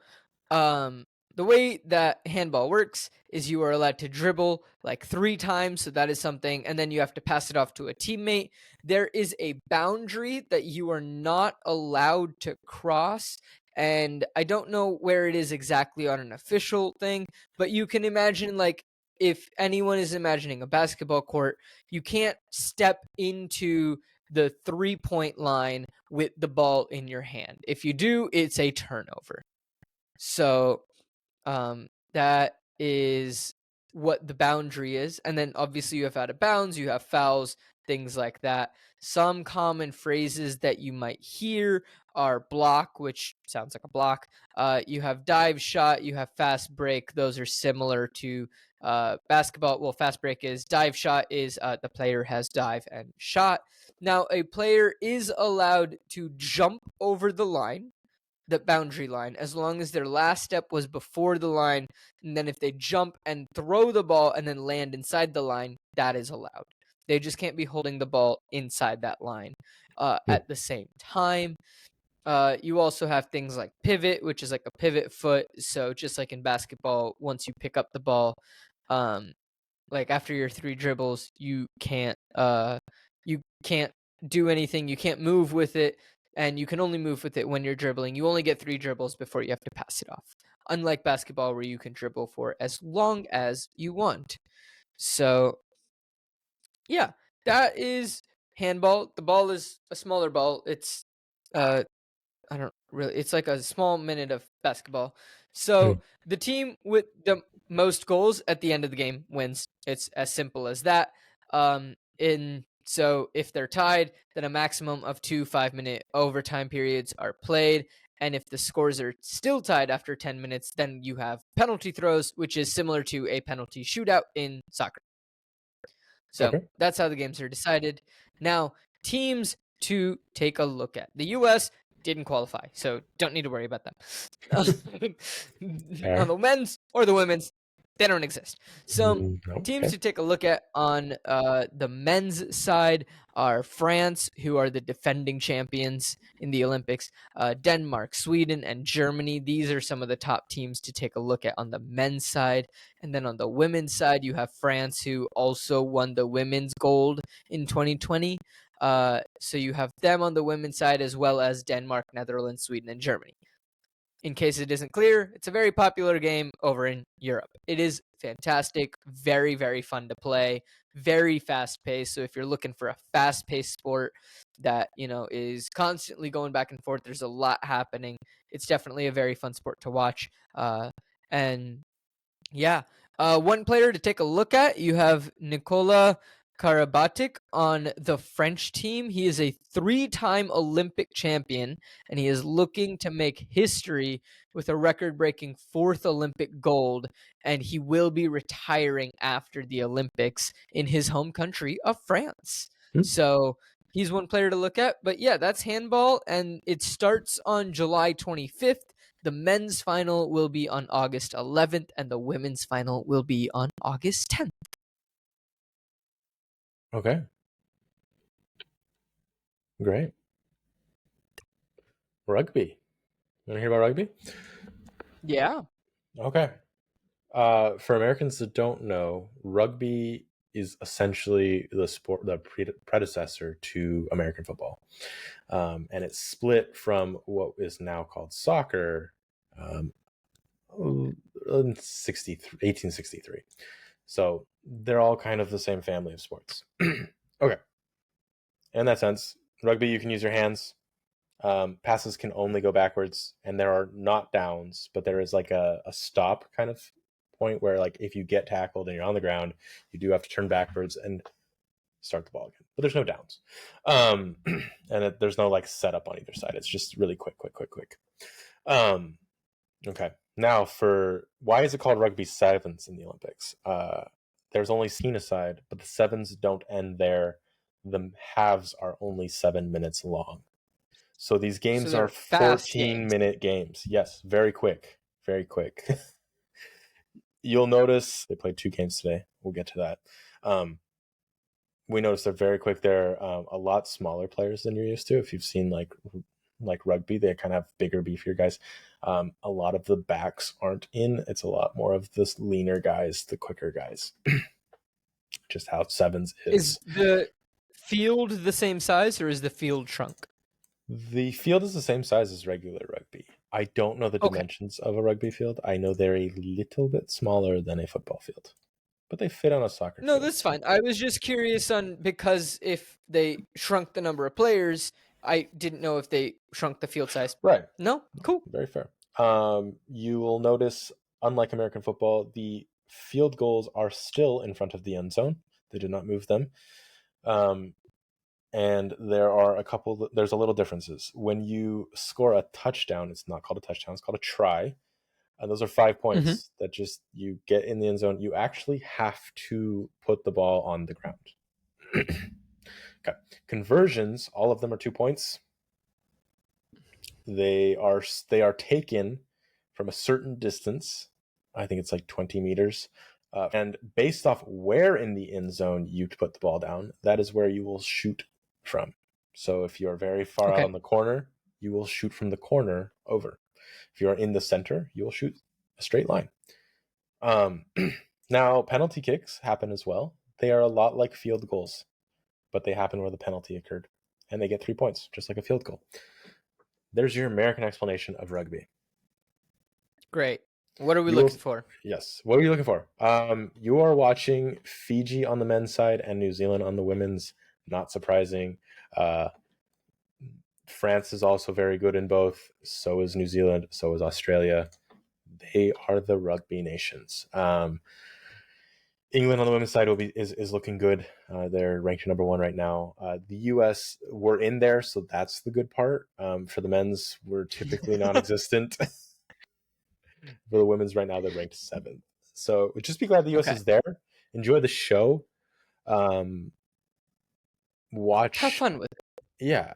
the way that handball works is you are allowed to dribble like 3 times. So that is something. And then you have to pass it off to a teammate. There is a boundary that you are not allowed to cross. And I don't know where it is exactly on an official thing, but you can imagine like if anyone is imagining a basketball court, you can't step into the 3-point line with the ball in your hand. If you do, it's a turnover. So that is what the boundary is. And then obviously you have out of bounds, you have fouls, things like that. Some common phrases that you might hear are block, which sounds like a block. You have dive shot, you have fast break. Those are similar to basketball. Well, fast break is dive shot is the player has dive and shot. Now, a player is allowed to jump over the line, the boundary line, as long as their last step was before the line. And then if they jump and throw the ball and then land inside the line, that is allowed. They just can't be holding the ball inside that line at the same time. You also have things like pivot, which is like a pivot foot. So just like in basketball, once you pick up the ball, like after your 3 dribbles, you can't do anything. You can't move with it, and you can only move with it when you're dribbling. You only get 3 dribbles before you have to pass it off. Unlike basketball, where you can dribble for as long as you want. So, yeah, that is handball. The ball is a smaller ball. It's I don't really. It's like a small minute of basketball. So the team with the most goals at the end of the game wins. It's as simple as that. So if they're tied, then a maximum of 2 5-minute overtime periods are played. And if the scores are still tied after 10 minutes, then you have penalty throws, which is similar to a penalty shootout in soccer. So that's how the games are decided. Now, teams to take a look at. The U.S. didn't qualify, so don't need to worry about them. On the men's or the women's, they don't exist. So teams to take a look at on the men's side are France, who are the defending champions in the Olympics, Denmark, Sweden, and Germany. These are some of the top teams to take a look at on the men's side. And then on the women's side, you have France, who also won the women's gold in 2020. So you have them on the women's side, as well as Denmark, Netherlands, Sweden, and Germany. In case it isn't clear, it's a very popular game over in Europe. It is fantastic, very, very fun to play, very fast-paced. So if you're looking for a fast-paced sport that, is constantly going back and forth, there's a lot happening. It's definitely a very fun sport to watch. And yeah, one player to take a look at, you have Nikola Karabatic on the French team. He is a 3-time Olympic champion, and he is looking to make history with a record-breaking 4th Olympic gold, and he will be retiring after the Olympics in his home country of France. So he's one player to look at. But yeah, that's handball, and it starts on July 25th. The men's final will be on August 11th, and the women's final will be on August 10th. Okay. Great. Rugby. You want to hear about rugby? Yeah. Okay. For Americans that don't know, rugby is essentially the predecessor to American football. And it's split from what is now called soccer in 1863. So they're all kind of the same family of sports. Okay. In that sense, rugby, you can use your hands. Passes can only go backwards, and there are not downs, but there is like a stop kind of point where, like, if you get tackled and you're on the ground, you do have to turn backwards and start the ball again. But there's no downs. And there's no like setup on either side. It's just really quick. Okay. Now, for why is it called rugby sevens in the Olympics? There's only seen a side, but the sevens don't end there. The halves are only 7 minutes long. So these games are 14-minute games. Yes, very quick. You'll notice they played 2 games today. We'll get to that. We noticed they're very quick. They're a lot smaller players than you're used to. If you've seen like rugby, they kind of have bigger, beefier guys. A lot of the backs aren't in. It's a lot more of the leaner guys, the quicker guys. Just how sevens is. Is the field the same size, or is the field shrunk? The field is the same size as regular rugby. I don't know the dimensions of a rugby field. I know they're a little bit smaller than a football field, but they fit on a soccer field. No, that's fine. I was just curious because if they shrunk the number of players, I didn't know if they shrunk the field size. Right. No? Cool. Very fair. You will notice, unlike American football, the field goals are still in front of the end zone. They did not move them. And there's a little differences. When you score a touchdown, it's not called a touchdown, it's called a try. And those are 5 points that just you get in the end zone. You actually have to put the ball on the ground. Okay. Conversions, all of them are 2 points. They are taken from a certain distance. I think it's like 20 meters. And based off where in the end zone you put the ball down, that is where you will shoot from. So if you're very far out on the corner, you will shoot from the corner over. If you're in the center, you will shoot a straight line. Now, penalty kicks happen as well. They are a lot like field goals, but they happen where the penalty occurred. And they get 3 points, just like a field goal. There's your American explanation of rugby. Great. What are we looking for? Yes. What are you looking for? You are watching Fiji on the men's side and New Zealand on the women's. Not surprising. France is also very good in both. So is New Zealand. So is Australia. They are the rugby nations. England on the women's side is looking good. They're ranked number 1 right now. The U.S. were in there, so that's the good part. For the men's, we're typically non-existent. For the women's right now, they're ranked 7th. So just be glad the U.S. is there. Enjoy the show. Have fun with it. Yeah,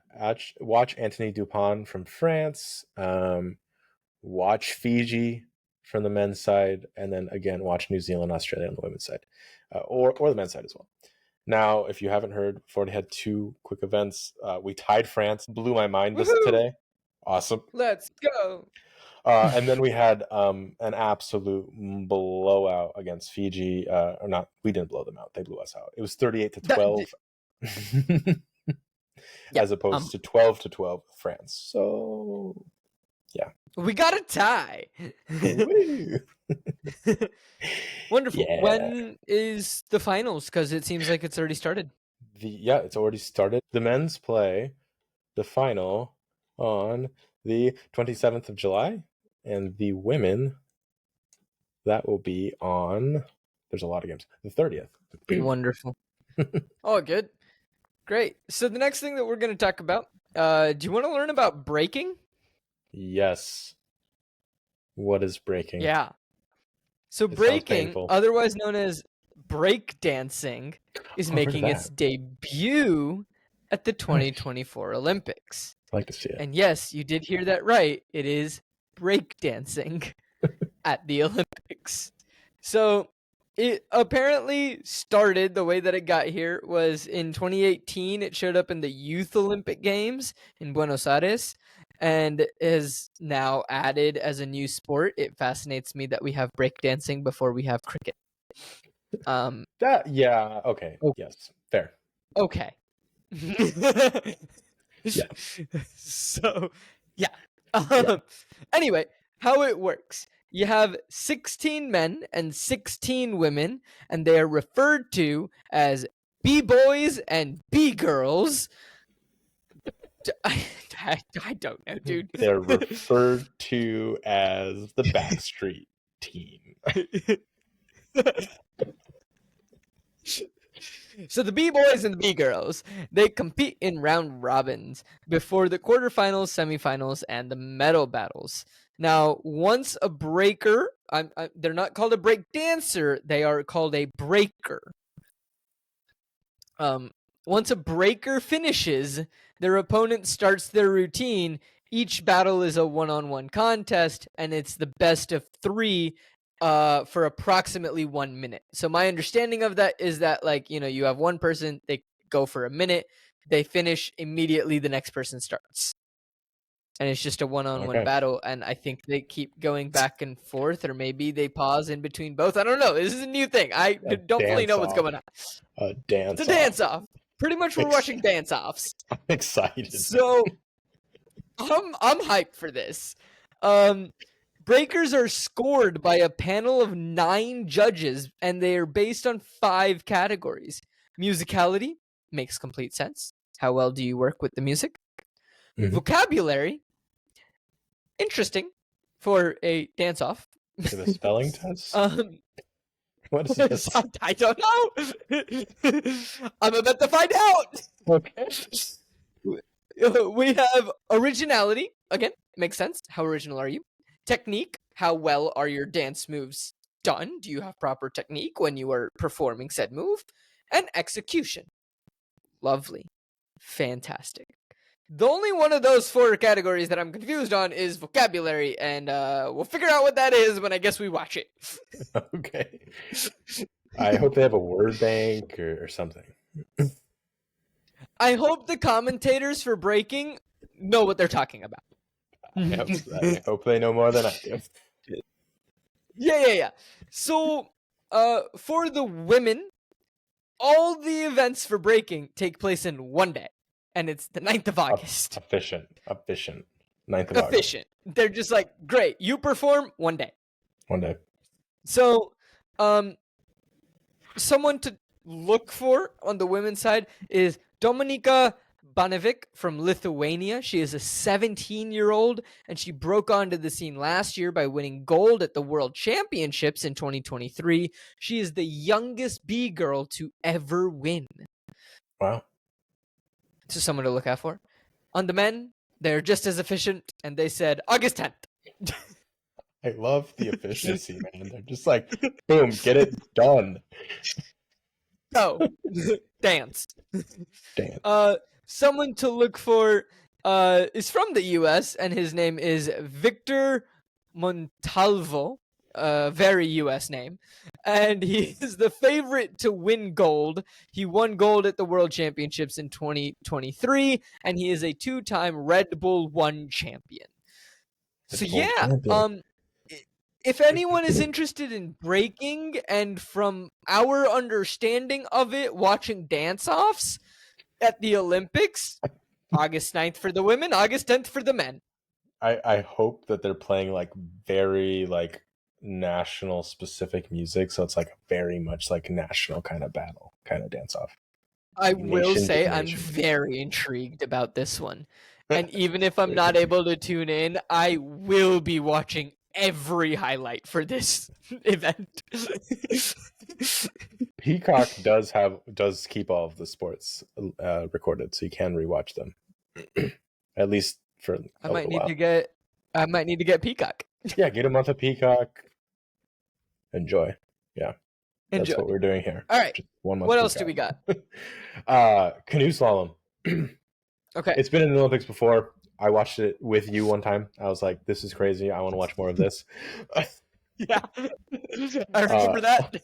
watch Anthony Dupont from France. Watch Fiji from the men's side, and then again watch New Zealand, Australia on the women's side, or the men's side as well. Now, if you haven't heard, we've already had 2 quick events. We tied France, blew my mind today. Awesome. Let's go. And then we had an absolute blowout against Fiji. Or not, we didn't blow them out. They blew us out. It was 38-12. As opposed to 12-12 with France. So, yeah. We got a tie. Wonderful. Yeah. When is the finals? Because it seems like it's already started. It's already started. The men's play the final on the 27th of July. And the women, that will be on, there's a lot of games, the 30th. Wonderful. Oh, good. Great. So the next thing that we're going to talk about, do you want to learn about breaking? Yes. What is breaking? Yeah. So breaking, otherwise known as breakdancing, is making its debut at the 2024 Olympics. I'd like to see it. And yes, you did hear that right. It is breakdancing at the Olympics. So it apparently started, the way that it got here was in 2018. It showed up in the Youth Olympic Games in Buenos Aires and is now added as a new sport. It fascinates me that we have breakdancing before we have cricket. Okay. Oh. Yes. Fair. Okay. Yeah. So, yeah. Anyway, how it works. You have 16 men and 16 women, and they are referred to as B-boys and B-girls. I don't know, dude. They're referred to as the Backstreet Team. So the B-boys and the B-girls, they compete in round robins before the quarterfinals, semifinals, and the medal battles. Now, once a breaker, they're not called a break dancer, they are called a breaker. Once a breaker finishes, their opponent starts their routine. Each battle is a one-on-one contest, and it's the best of 3 for approximately 1 minute. So my understanding of that is that, like, you have one person, they go for a minute, they finish immediately, the next person starts. And it's just a one-on-one battle, and I think they keep going back and forth, or maybe they pause in between both. I don't know. This is a new thing. I don't fully know what's going on. It's a dance-off. Pretty much we're watching dance-offs. I'm excited. So I'm hyped for this. Breakers are scored by a panel of 9 judges, and they are based on 5 categories. Musicality makes complete sense. How well do you work with the music? Mm-hmm. Vocabulary, interesting for a dance-off. For the spelling test? What is this? I don't know. I'm about to find out. Okay. We have originality. Again, makes sense. How original are you? Technique. How well are your dance moves done? Do you have proper technique when you are performing said move? And execution. Lovely. Fantastic. The only one of those 4 categories that I'm confused on is vocabulary, and we'll figure out what that is when I guess we watch it. Okay. I hope they have a word bank or something. I hope the commentators for breaking know what they're talking about. I hope they know more than I do. Yeah. So, for the women, all the events for breaking take place in one day, and it's the 9th of August. Efficient. 9th of August. Efficient. They're just like, great, you perform one day. One day. So, someone to look for on the women's side is Dominika Banevic from Lithuania. She is a 17-year-old, and she broke onto the scene last year by winning gold at the World Championships in 2023. She is the youngest B-girl to ever win. Wow. So someone to look out for. On the men, they're just as efficient, and they said August 10th. I love the efficiency, man. They're just like, boom, get it done. Go. Dance. Dance. Someone to look for is from the US, and his name is Victor Montalvo. Very US name. And he is the favorite to win gold. He won gold at the World Championships in 2023, and he is a 2-time Red Bull 1 champion. So yeah, if anyone is interested in breaking, and from our understanding of it, watching dance-offs at the Olympics, August 9th for the women, August 10th for the men. I hope that they're playing like very like national specific music, so it's like very much like national kind of battle, kind of dance-off. I will say I'm very intrigued about this one. And even if I'm not able to tune in, I will be watching every highlight for this event. Peacock does keep all of the sports recorded, so you can rewatch them. At least for I might need to get Peacock. Yeah, get a month of Peacock. Enjoy. Yeah. That's Enjoy. what we're doing here. All right. Just 1 month. What else do we got? Canoe slalom. Okay. It's been in the Olympics before. I watched it with you one time. I was like, this is crazy. I want to watch more of this. Yeah. I remember that.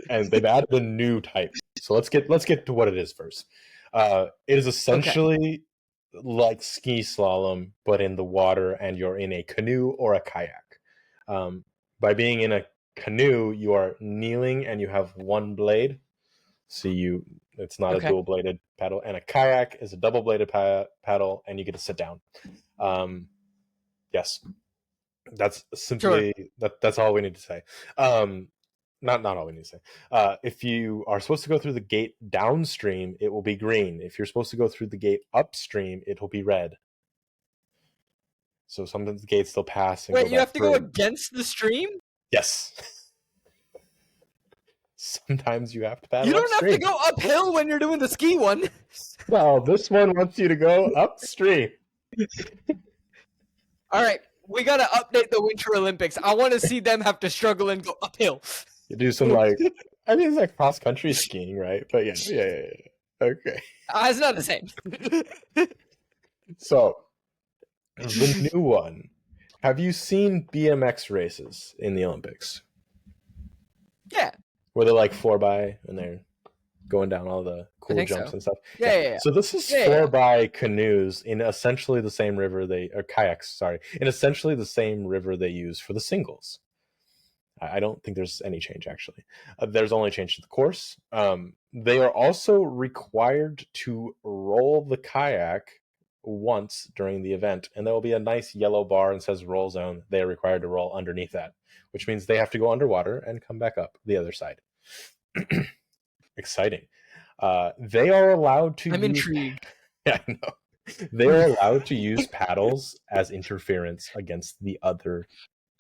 And they've added a new type. So let's get to what it is first. It is essentially like ski slalom, but in the water, and you're in a canoe or a kayak. By being in a canoe, you are kneeling and you have one blade. So it's not a dual-bladed paddle, and a kayak is a double-bladed paddle, and you get to sit down. Yes, that's simply that's all we need to say. Not all we need to say. If you are supposed to go through the gate downstream, it will be green. If you're supposed to go through the gate upstream, it will be red. So sometimes the gates still pass. And wait, you have to go against the stream? Yes. Sometimes you have to paddle. You don't upstream. have to go uphill when you're doing the ski one. Well, this one wants you to go upstream. All right, we gotta update the Winter Olympics. I want to see them have to struggle and go uphill. You do some it's like cross country skiing, right? But yeah. Okay. It's not the same. So the new one. Have you seen BMX races in the Olympics? Yeah. Where they're like 4x and they're going down all the cool jumps and stuff. Yeah. So this is 4x canoes in essentially the same river or kayaks, sorry, in essentially the same river they use for the singles. I don't think there's any change, actually. There's only change to the course. They are also required to roll the kayak once during the event, and there will be a nice yellow bar that says roll zone. They are required to roll underneath that, which means they have to go underwater and come back up the other side. Exciting. They are allowed to I'm intrigued. Yeah, I know. They are allowed to use paddles as interference against the other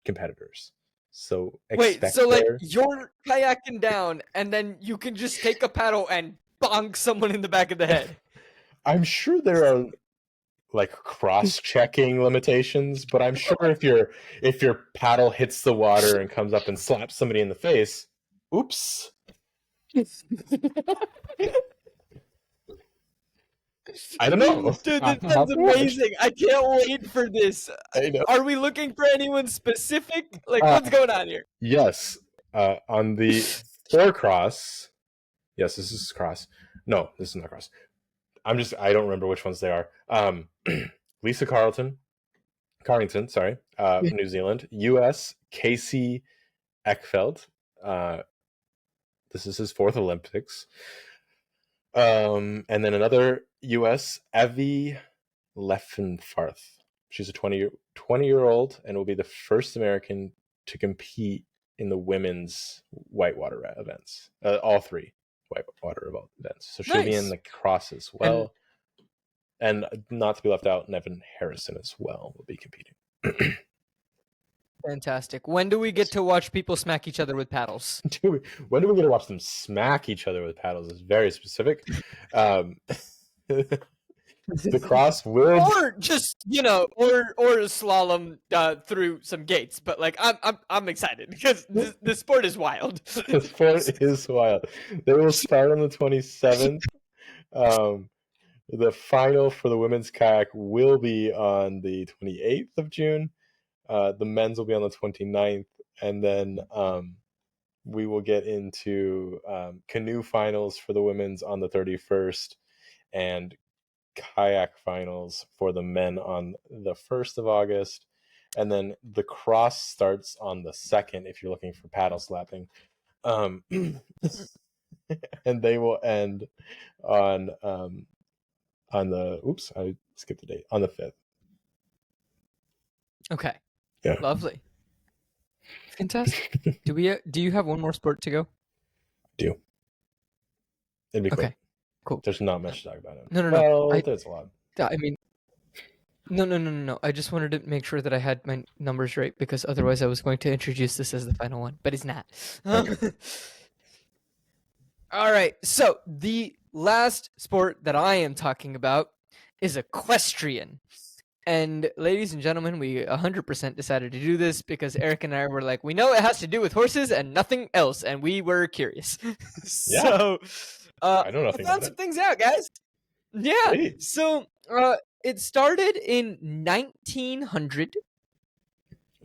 competitors. So Wait, expect so like there. you're kayaking down, and then you can just take a paddle and bonk someone in the back of the head. I'm sure there are like cross-checking limitations, but I'm sure if your paddle hits the water and comes up and slaps somebody in the face, oops. I don't know. Dude, I this have sounds to watch. amazing. I can't wait for this. I know. Are we looking for anyone specific? Like, what's going on here? Yes. On the 4-cross. Yes, this is cross. No, this is not cross. I don't remember which ones they are. Lisa Carrington, sorry, New Zealand. US, Casey Eckfeld. This is his 4th Olympics. And then another US, Evie Leffenfarth. She's a 20-year-old and will be the first American to compete in the women's whitewater events. All 3 whitewater events. So she'll be in the cross as well. And not to be left out, Nevin Harrison as well will be competing. Fantastic. When do we get to watch people smack each other with paddles? When do we get to watch them smack each other with paddles? Is very specific. The cross will, or just or slalom through some gates. But like, I'm excited because the sport is wild. The sport is wild. They will start on the 27th. The final for the women's kayak will be on the 28th of June. The men's will be on the 29th, and then we will get into canoe finals for the women's on the 31st, and kayak finals for the men on the 1st of August. And then the cross starts on the 2nd if you're looking for paddle slapping. And they will end on the I skipped the date, on the 5th. Okay. Yeah. Lovely. Fantastic. Do you have one more sport to go? Do. It'd be quick. Okay. Cool. There's not much to talk about it. No. Well, there's a lot. I mean, no. I just wanted to make sure that I had my numbers right, because otherwise I was going to introduce this as the final one, but it's not. Okay. All right. So the last sport that I am talking about is equestrian. And ladies and gentlemen, we 100% decided to do this because Eric and I were like, we know it has to do with horses and nothing else, and we were curious. So I know nothing. I found some things out, guys. Yeah. Sweet. So it started in 1900.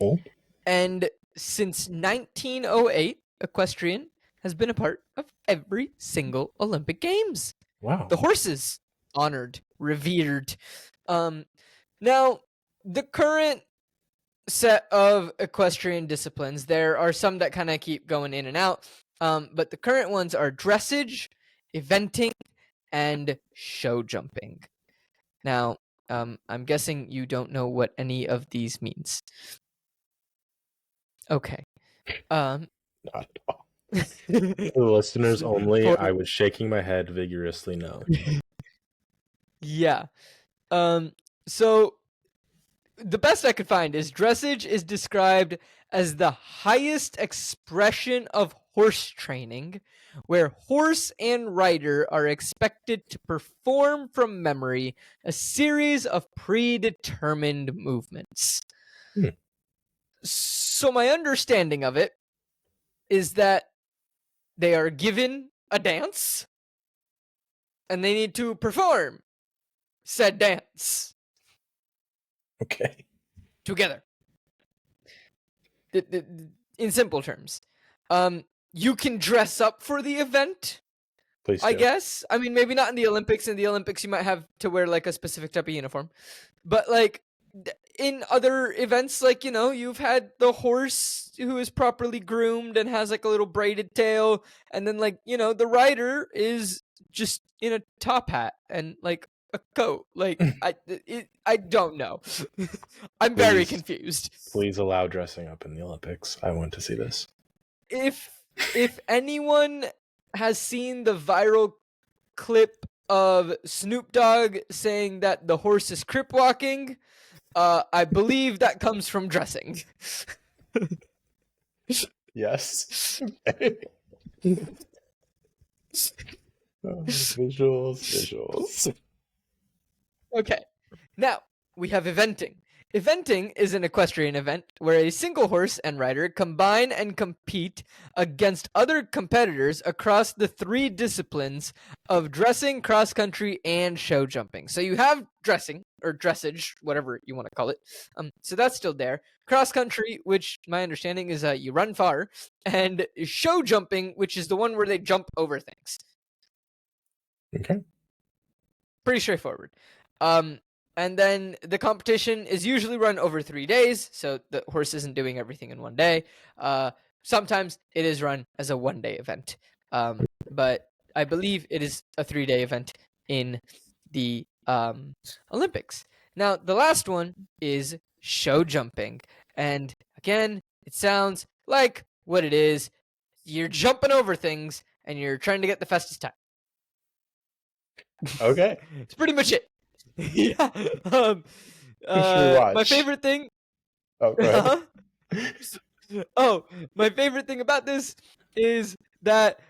Oh. And since 1908, equestrian has been a part of every single Olympic Games. Wow. The horses honored, revered. Now, the current set of equestrian disciplines, there are some that kind of keep going in and out, but the current ones are dressage, eventing, and show jumping. Now, I'm guessing you don't know what any of these means. Okay. Not at all. The listeners only, I was shaking my head vigorously no. Yeah. So the best I could find is dressage is described as the highest expression of horse training, where horse and rider are expected to perform from memory a series of predetermined movements. So my understanding of it is that they are given a dance and they need to perform said dance. Okay. Together. In simple terms. You can dress up for the event, Please I do. guess. I mean, maybe not in the Olympics. In the Olympics, you might have to wear like a specific type of uniform. But like in other events, like, you've had the horse who is properly groomed and has like a little braided tail. And then like, the rider is just in a top hat and like a coat. Like, I don't know. I'm very confused. Please allow dressing up in the Olympics. I want to see this. If anyone has seen the viral clip of Snoop Dogg saying that the horse is crip walking, I believe that comes from dressing. Yes. Visuals. Okay. Now, we have eventing. Eventing is an equestrian event where a single horse and rider combine and compete against other competitors across the three disciplines of dressing, cross country, and show jumping. So you have dressing or dressage, whatever you want to call it. So that's still there. Cross country, which my understanding is you run far, and show jumping, which is the one where they jump over things. Okay. Pretty straightforward. And then the competition is usually run over 3 days, so the horse isn't doing everything in one day. Sometimes it is run as a 1-day event, but I believe it is a 3-day event in the Olympics. Now, the last one is show jumping, and again, it sounds like what it is. You're jumping over things, and you're trying to get the fastest time. Okay. It's pretty much it. Yeah. Watch? My favorite thing. Oh, go ahead. Oh, my favorite thing about this is that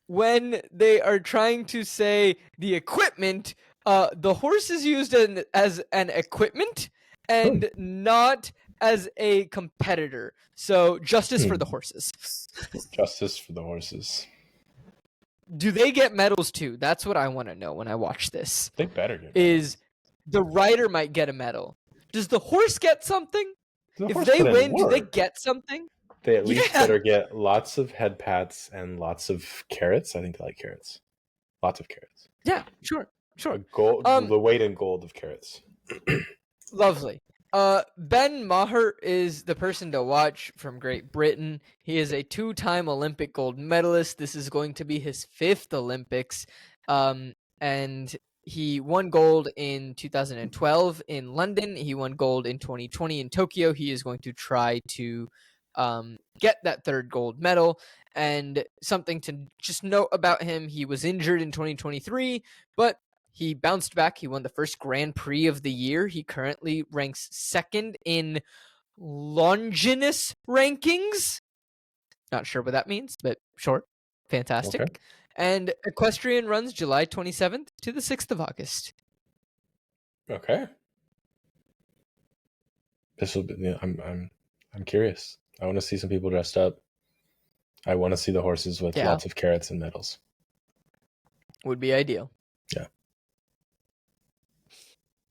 when they are trying to say the equipment, the horse is used as an equipment and not as a competitor. So justice for the horses. Justice for the horses. Do they get medals too? That's what I want to know when I watch this. They better get medals. The rider might get a medal. Does the horse get something? If horse they win, do they get something? They at least better get lots of head pats and lots of carrots. I think they like carrots. Lots of carrots. Yeah, sure. Gold, the weight in gold of carrots. Lovely. Ben Maher is the person to watch from Great Britain. He is a 2-time Olympic gold medalist. This is going to be his 5th Olympics. And he won gold in 2012 in London. He won gold in 2020 in Tokyo. He is going to try to get that 3rd gold medal. And something to just note about him, he was injured in 2023, but he bounced back. He won the first Grand Prix of the year. He currently ranks 2nd in Longinus rankings. Not sure what that means, but sure. Fantastic. Okay. And equestrian runs July 27th to the 6th of August. Okay. This will be. I'm curious. I want to see some people dressed up. I want to see the horses with lots of carrots and medals. Would be ideal. Yeah.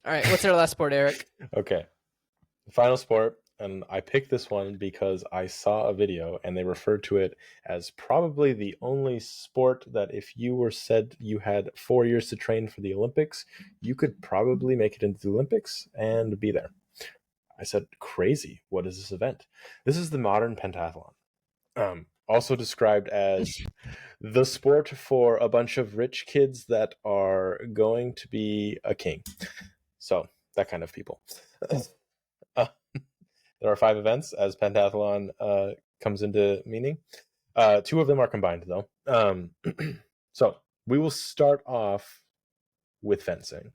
All right, what's our last sport, Eric? Okay. The final sport, and I picked this one because I saw a video and they referred to it as probably the only sport that if you were said you had 4 years to train for the Olympics, you could probably make it into the Olympics and be there. I said, crazy. What is this event? This is the modern pentathlon. Also described as the sport for a bunch of rich kids that are going to be a king. So, that kind of people. There are 5 events as pentathlon comes into meaning. 2 of them are combined, though. So, we will start off with fencing.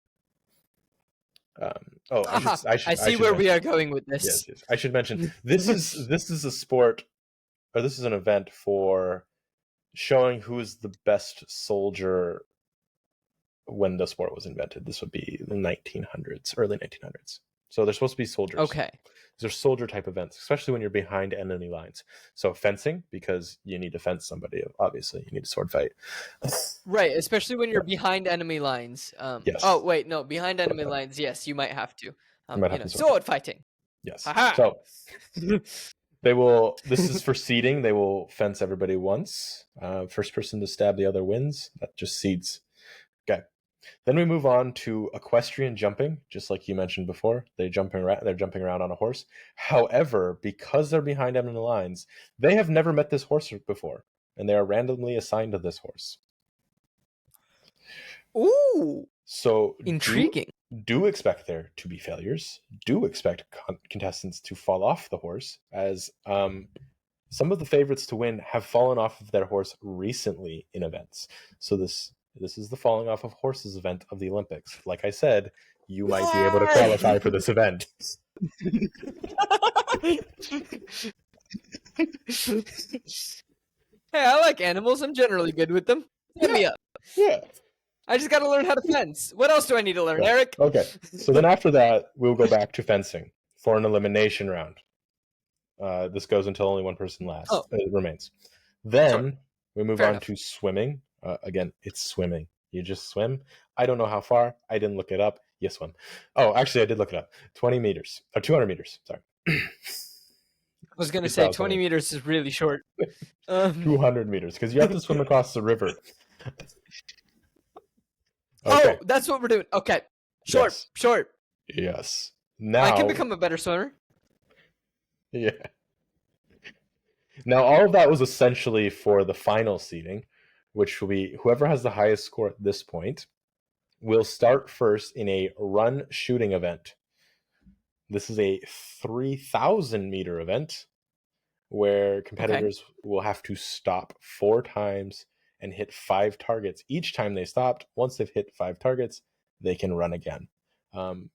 I see where we are going with this. Yes. I should mention, this is a sport, or this is an event for showing who is the best soldier when the sport was invented. This would be the 1900s, early 1900s. So they're supposed to be soldiers. Okay. These are soldier type events, especially when you're behind enemy lines. So fencing, because you need to fence somebody, obviously. You need to sword fight. Right, especially when you're behind enemy lines. Yes. Oh, wait, no, behind enemy lines, yes, you might have to. Sword fighting. Yes. Aha! So they will, this is for seeding. They will fence everybody once. First person to stab the other wins. That just seeds. Okay. Then we move on to equestrian jumping, just like you mentioned before. They're jumping around on a horse. However, because they're behind enemy lines, they have never met this horse before, and they are randomly assigned to this horse. Ooh! So intriguing. Do expect there to be failures. Do expect contestants to fall off the horse, as some of the favorites to win have fallen off of their horse recently in events. So this is the falling off of horses event of the Olympics. Like I said, you might be able to qualify for this event. Hey, I like animals. I'm generally good with them. Hit me up. Yeah. I just got to learn how to fence. What else do I need to learn, Right. Eric? Okay. So then after that, we'll go back to fencing for an elimination round. This goes until only one person remains. Then we move Fair on enough. to swimming. Again, it's swimming. You just swim. I don't know how far. I didn't look it up. You swim. Oh, actually, I did look it up. 20 meters. Or 200 meters. Sorry. I was going to say 20 meters is really short. 200 meters, because you have to swim across the river. Okay. Oh, that's what we're doing. Okay. Short. Yes. Now I can become a better swimmer. Yeah. Now, all of that was essentially for the final seeding, which will be whoever has the highest score at this point will start first in a run shooting event. This is a 3,000-meter event where competitors will have to stop 4 times and hit 5 targets. Each time they stopped, once they've hit 5 targets, they can run again.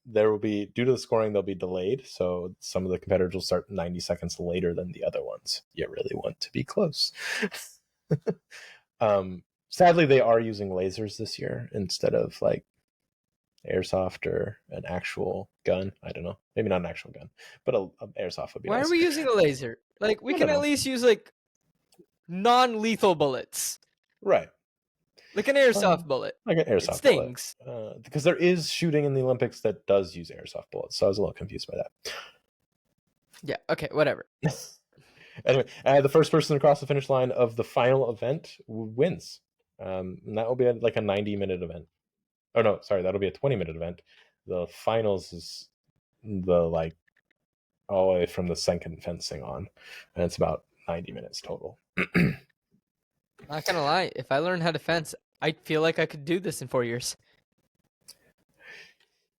There will be, due to the scoring, they'll be delayed. So some of the competitors will start 90 seconds later than the other ones. You really want to be close. Sadly, they are using lasers this year instead of like airsoft or an actual gun. I don't know. Maybe not an actual gun, but an airsoft would be nice. Why are we using a laser? Like, we can at least use like non-lethal bullets. Right. Like an airsoft bullet. Like an airsoft stings. bullet. Because there is shooting in the Olympics that does use airsoft bullets. So I was a little confused by that. Yeah, okay, whatever. Anyway, the first person across the finish line of the final event wins. And that will be like a 90-minute event. Oh, no, sorry, that'll be a 20-minute event. The finals is the all the way from the second fencing on. And it's about 90 minutes total. Not gonna lie, if I learn how to fence, I feel like I could do this in 4 years.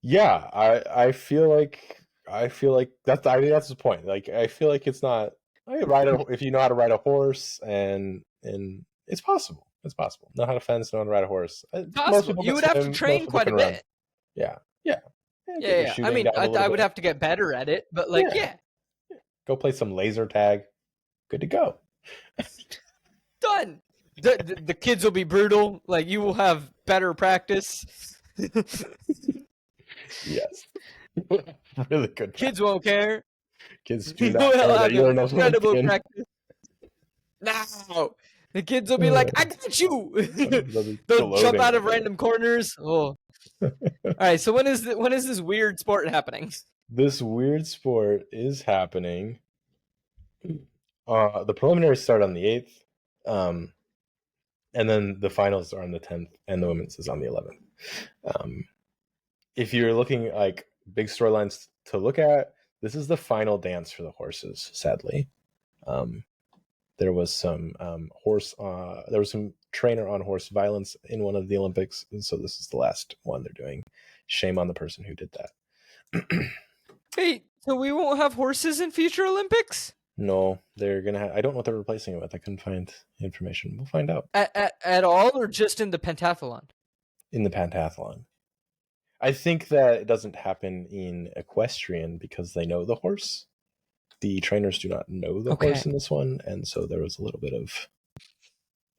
Yeah, I feel like that's, I think that's the point. Like, I feel like it's not if you know how to ride a horse, and it's possible. It's possible. Know how to fence, know how to ride a horse. Most people you would have to train quite a bit. Yeah. Yeah. I mean, I would have to get better at it, but like, yeah. Go play some laser tag. Good to go. Done. The kids will be brutal. Like, you will have better practice. Yes. Really good. Kids won't care. Kids do not care that you're an Olympian. Practice. Now, the kids will be like, I got you. They'll jump out of random corners. Oh. All right, so when is this weird sport happening? This weird sport is happening. The preliminaries start on the 8th. And then the finals are on the 10th, and the women's is on the 11th. If you're looking like big storylines to look at, this is the final dance for the horses, sadly. There was some there was some trainer on horse violence in one of the Olympics, and so this is the last one they're doing. Shame on the person who did that. Hey, so we won't have horses in future Olympics? No, they're gonna I don't know what they're replacing it with. I couldn't find information. We'll find out. At all, or just in the pentathlon? In the pentathlon. I think that it doesn't happen in equestrian because they know the horse. The trainers do not know the horse in this one, and so there was a little bit of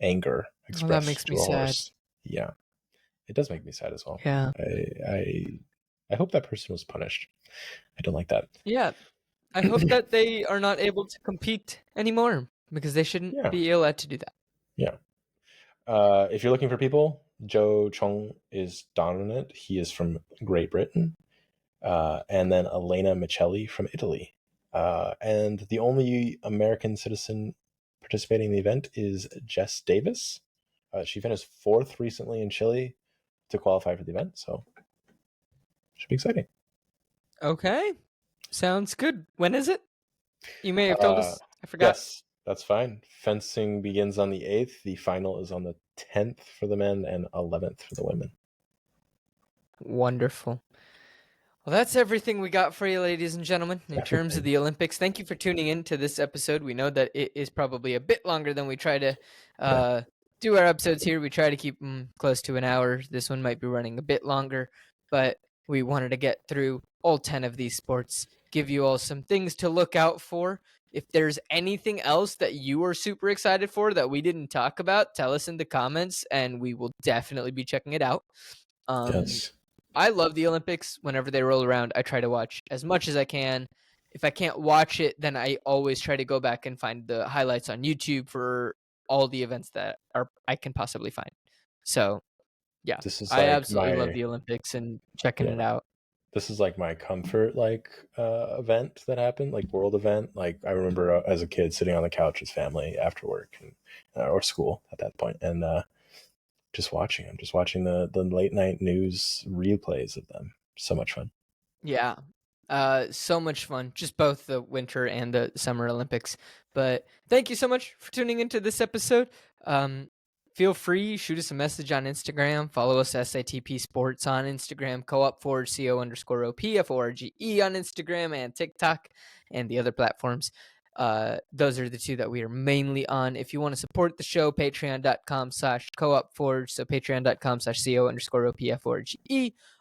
anger expressed. That makes me sad. Horse. Yeah, it does make me sad as well. Yeah, I hope that person was punished. I don't like that. Yeah, I hope that they are not able to compete anymore because they shouldn't be allowed to do that. Yeah. If you're looking for people, Joe Chong is dominant. He is from Great Britain. And then Elena Michelli from Italy. And the only American citizen participating in the event is Jess Davis. She finished 4th recently in Chile to qualify for the event, so should be exciting. Okay, sounds good. When is it? You may have told us. I forgot. Yes, that's fine. Fencing begins on the 8th. The final is on the 10th for the men and 11th for the women. Wonderful. Well, that's everything we got for you, ladies and gentlemen, in terms of the Olympics. Thank you for tuning in to this episode. We know that it is probably a bit longer than we try to do our episodes here. We try to keep them close to an hour. This one might be running a bit longer, but we wanted to get through all 10 of these sports, give you all some things to look out for. If there's anything else that you are super excited for that we didn't talk about, tell us in the comments and we will definitely be checking it out. Yes. I love the Olympics. Whenever they roll around, I try to watch as much as I can. If I can't watch it, then I always try to go back and find the highlights on YouTube for all the events that I can possibly find. So, yeah, This is I like absolutely love my the Olympics and checking yeah. it out. This is like my comfort like event that happened, like world event. Like I remember as a kid sitting on the couch with family after work and, or school at that point, and just watching. I'm just watching the late night news replays of them. So much fun. Yeah. So much fun. Just both the winter and the summer Olympics. But thank you so much for tuning into this episode. Feel free, shoot us a message on Instagram. Follow us SATP Sports on Instagram, co-op_CO_OP, FORGE on Instagram and TikTok and the other platforms. Those are the two that we are mainly on. If you want to support the show, patreon.com/co-op_forge. So patreon.com/CO_OP, FORGE.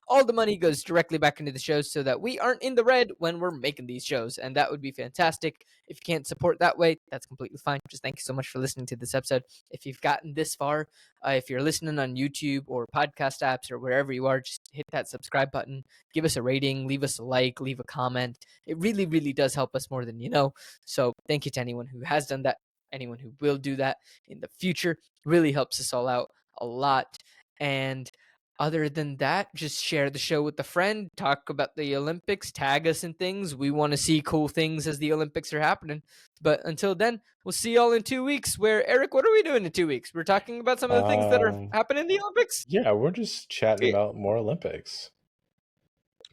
All the money goes directly back into the shows so that we aren't in the red when we're making these shows. And that would be fantastic. If you can't support that way, that's completely fine. Just thank you so much for listening to this episode. If you've gotten this far, if you're listening on YouTube or podcast apps or wherever you are, just hit that subscribe button, give us a rating, leave us a like, leave a comment. It really, really does help us more than you know. So thank you to anyone who has done that, anyone who will do that in the future. Really helps us all out a lot. And other than that, just share the show with a friend, talk about the Olympics, tag us in things. We want to see cool things as the Olympics are happening. But until then, we'll see y'all in 2 weeks. Where, Eric, what are we doing in 2 weeks? We're talking about some of the things that are happening in the Olympics. Yeah, we're just chatting about more Olympics.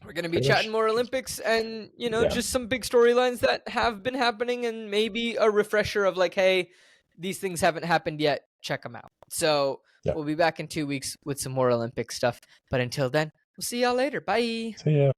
We're going to be Pretty chatting much more Olympics and, yeah. just some big storylines that have been happening and maybe a refresher of like, hey, these things haven't happened yet. Check them out. So Yeah. we'll be back in 2 weeks with some more Olympic stuff. But until then, we'll see y'all later. Bye. See ya.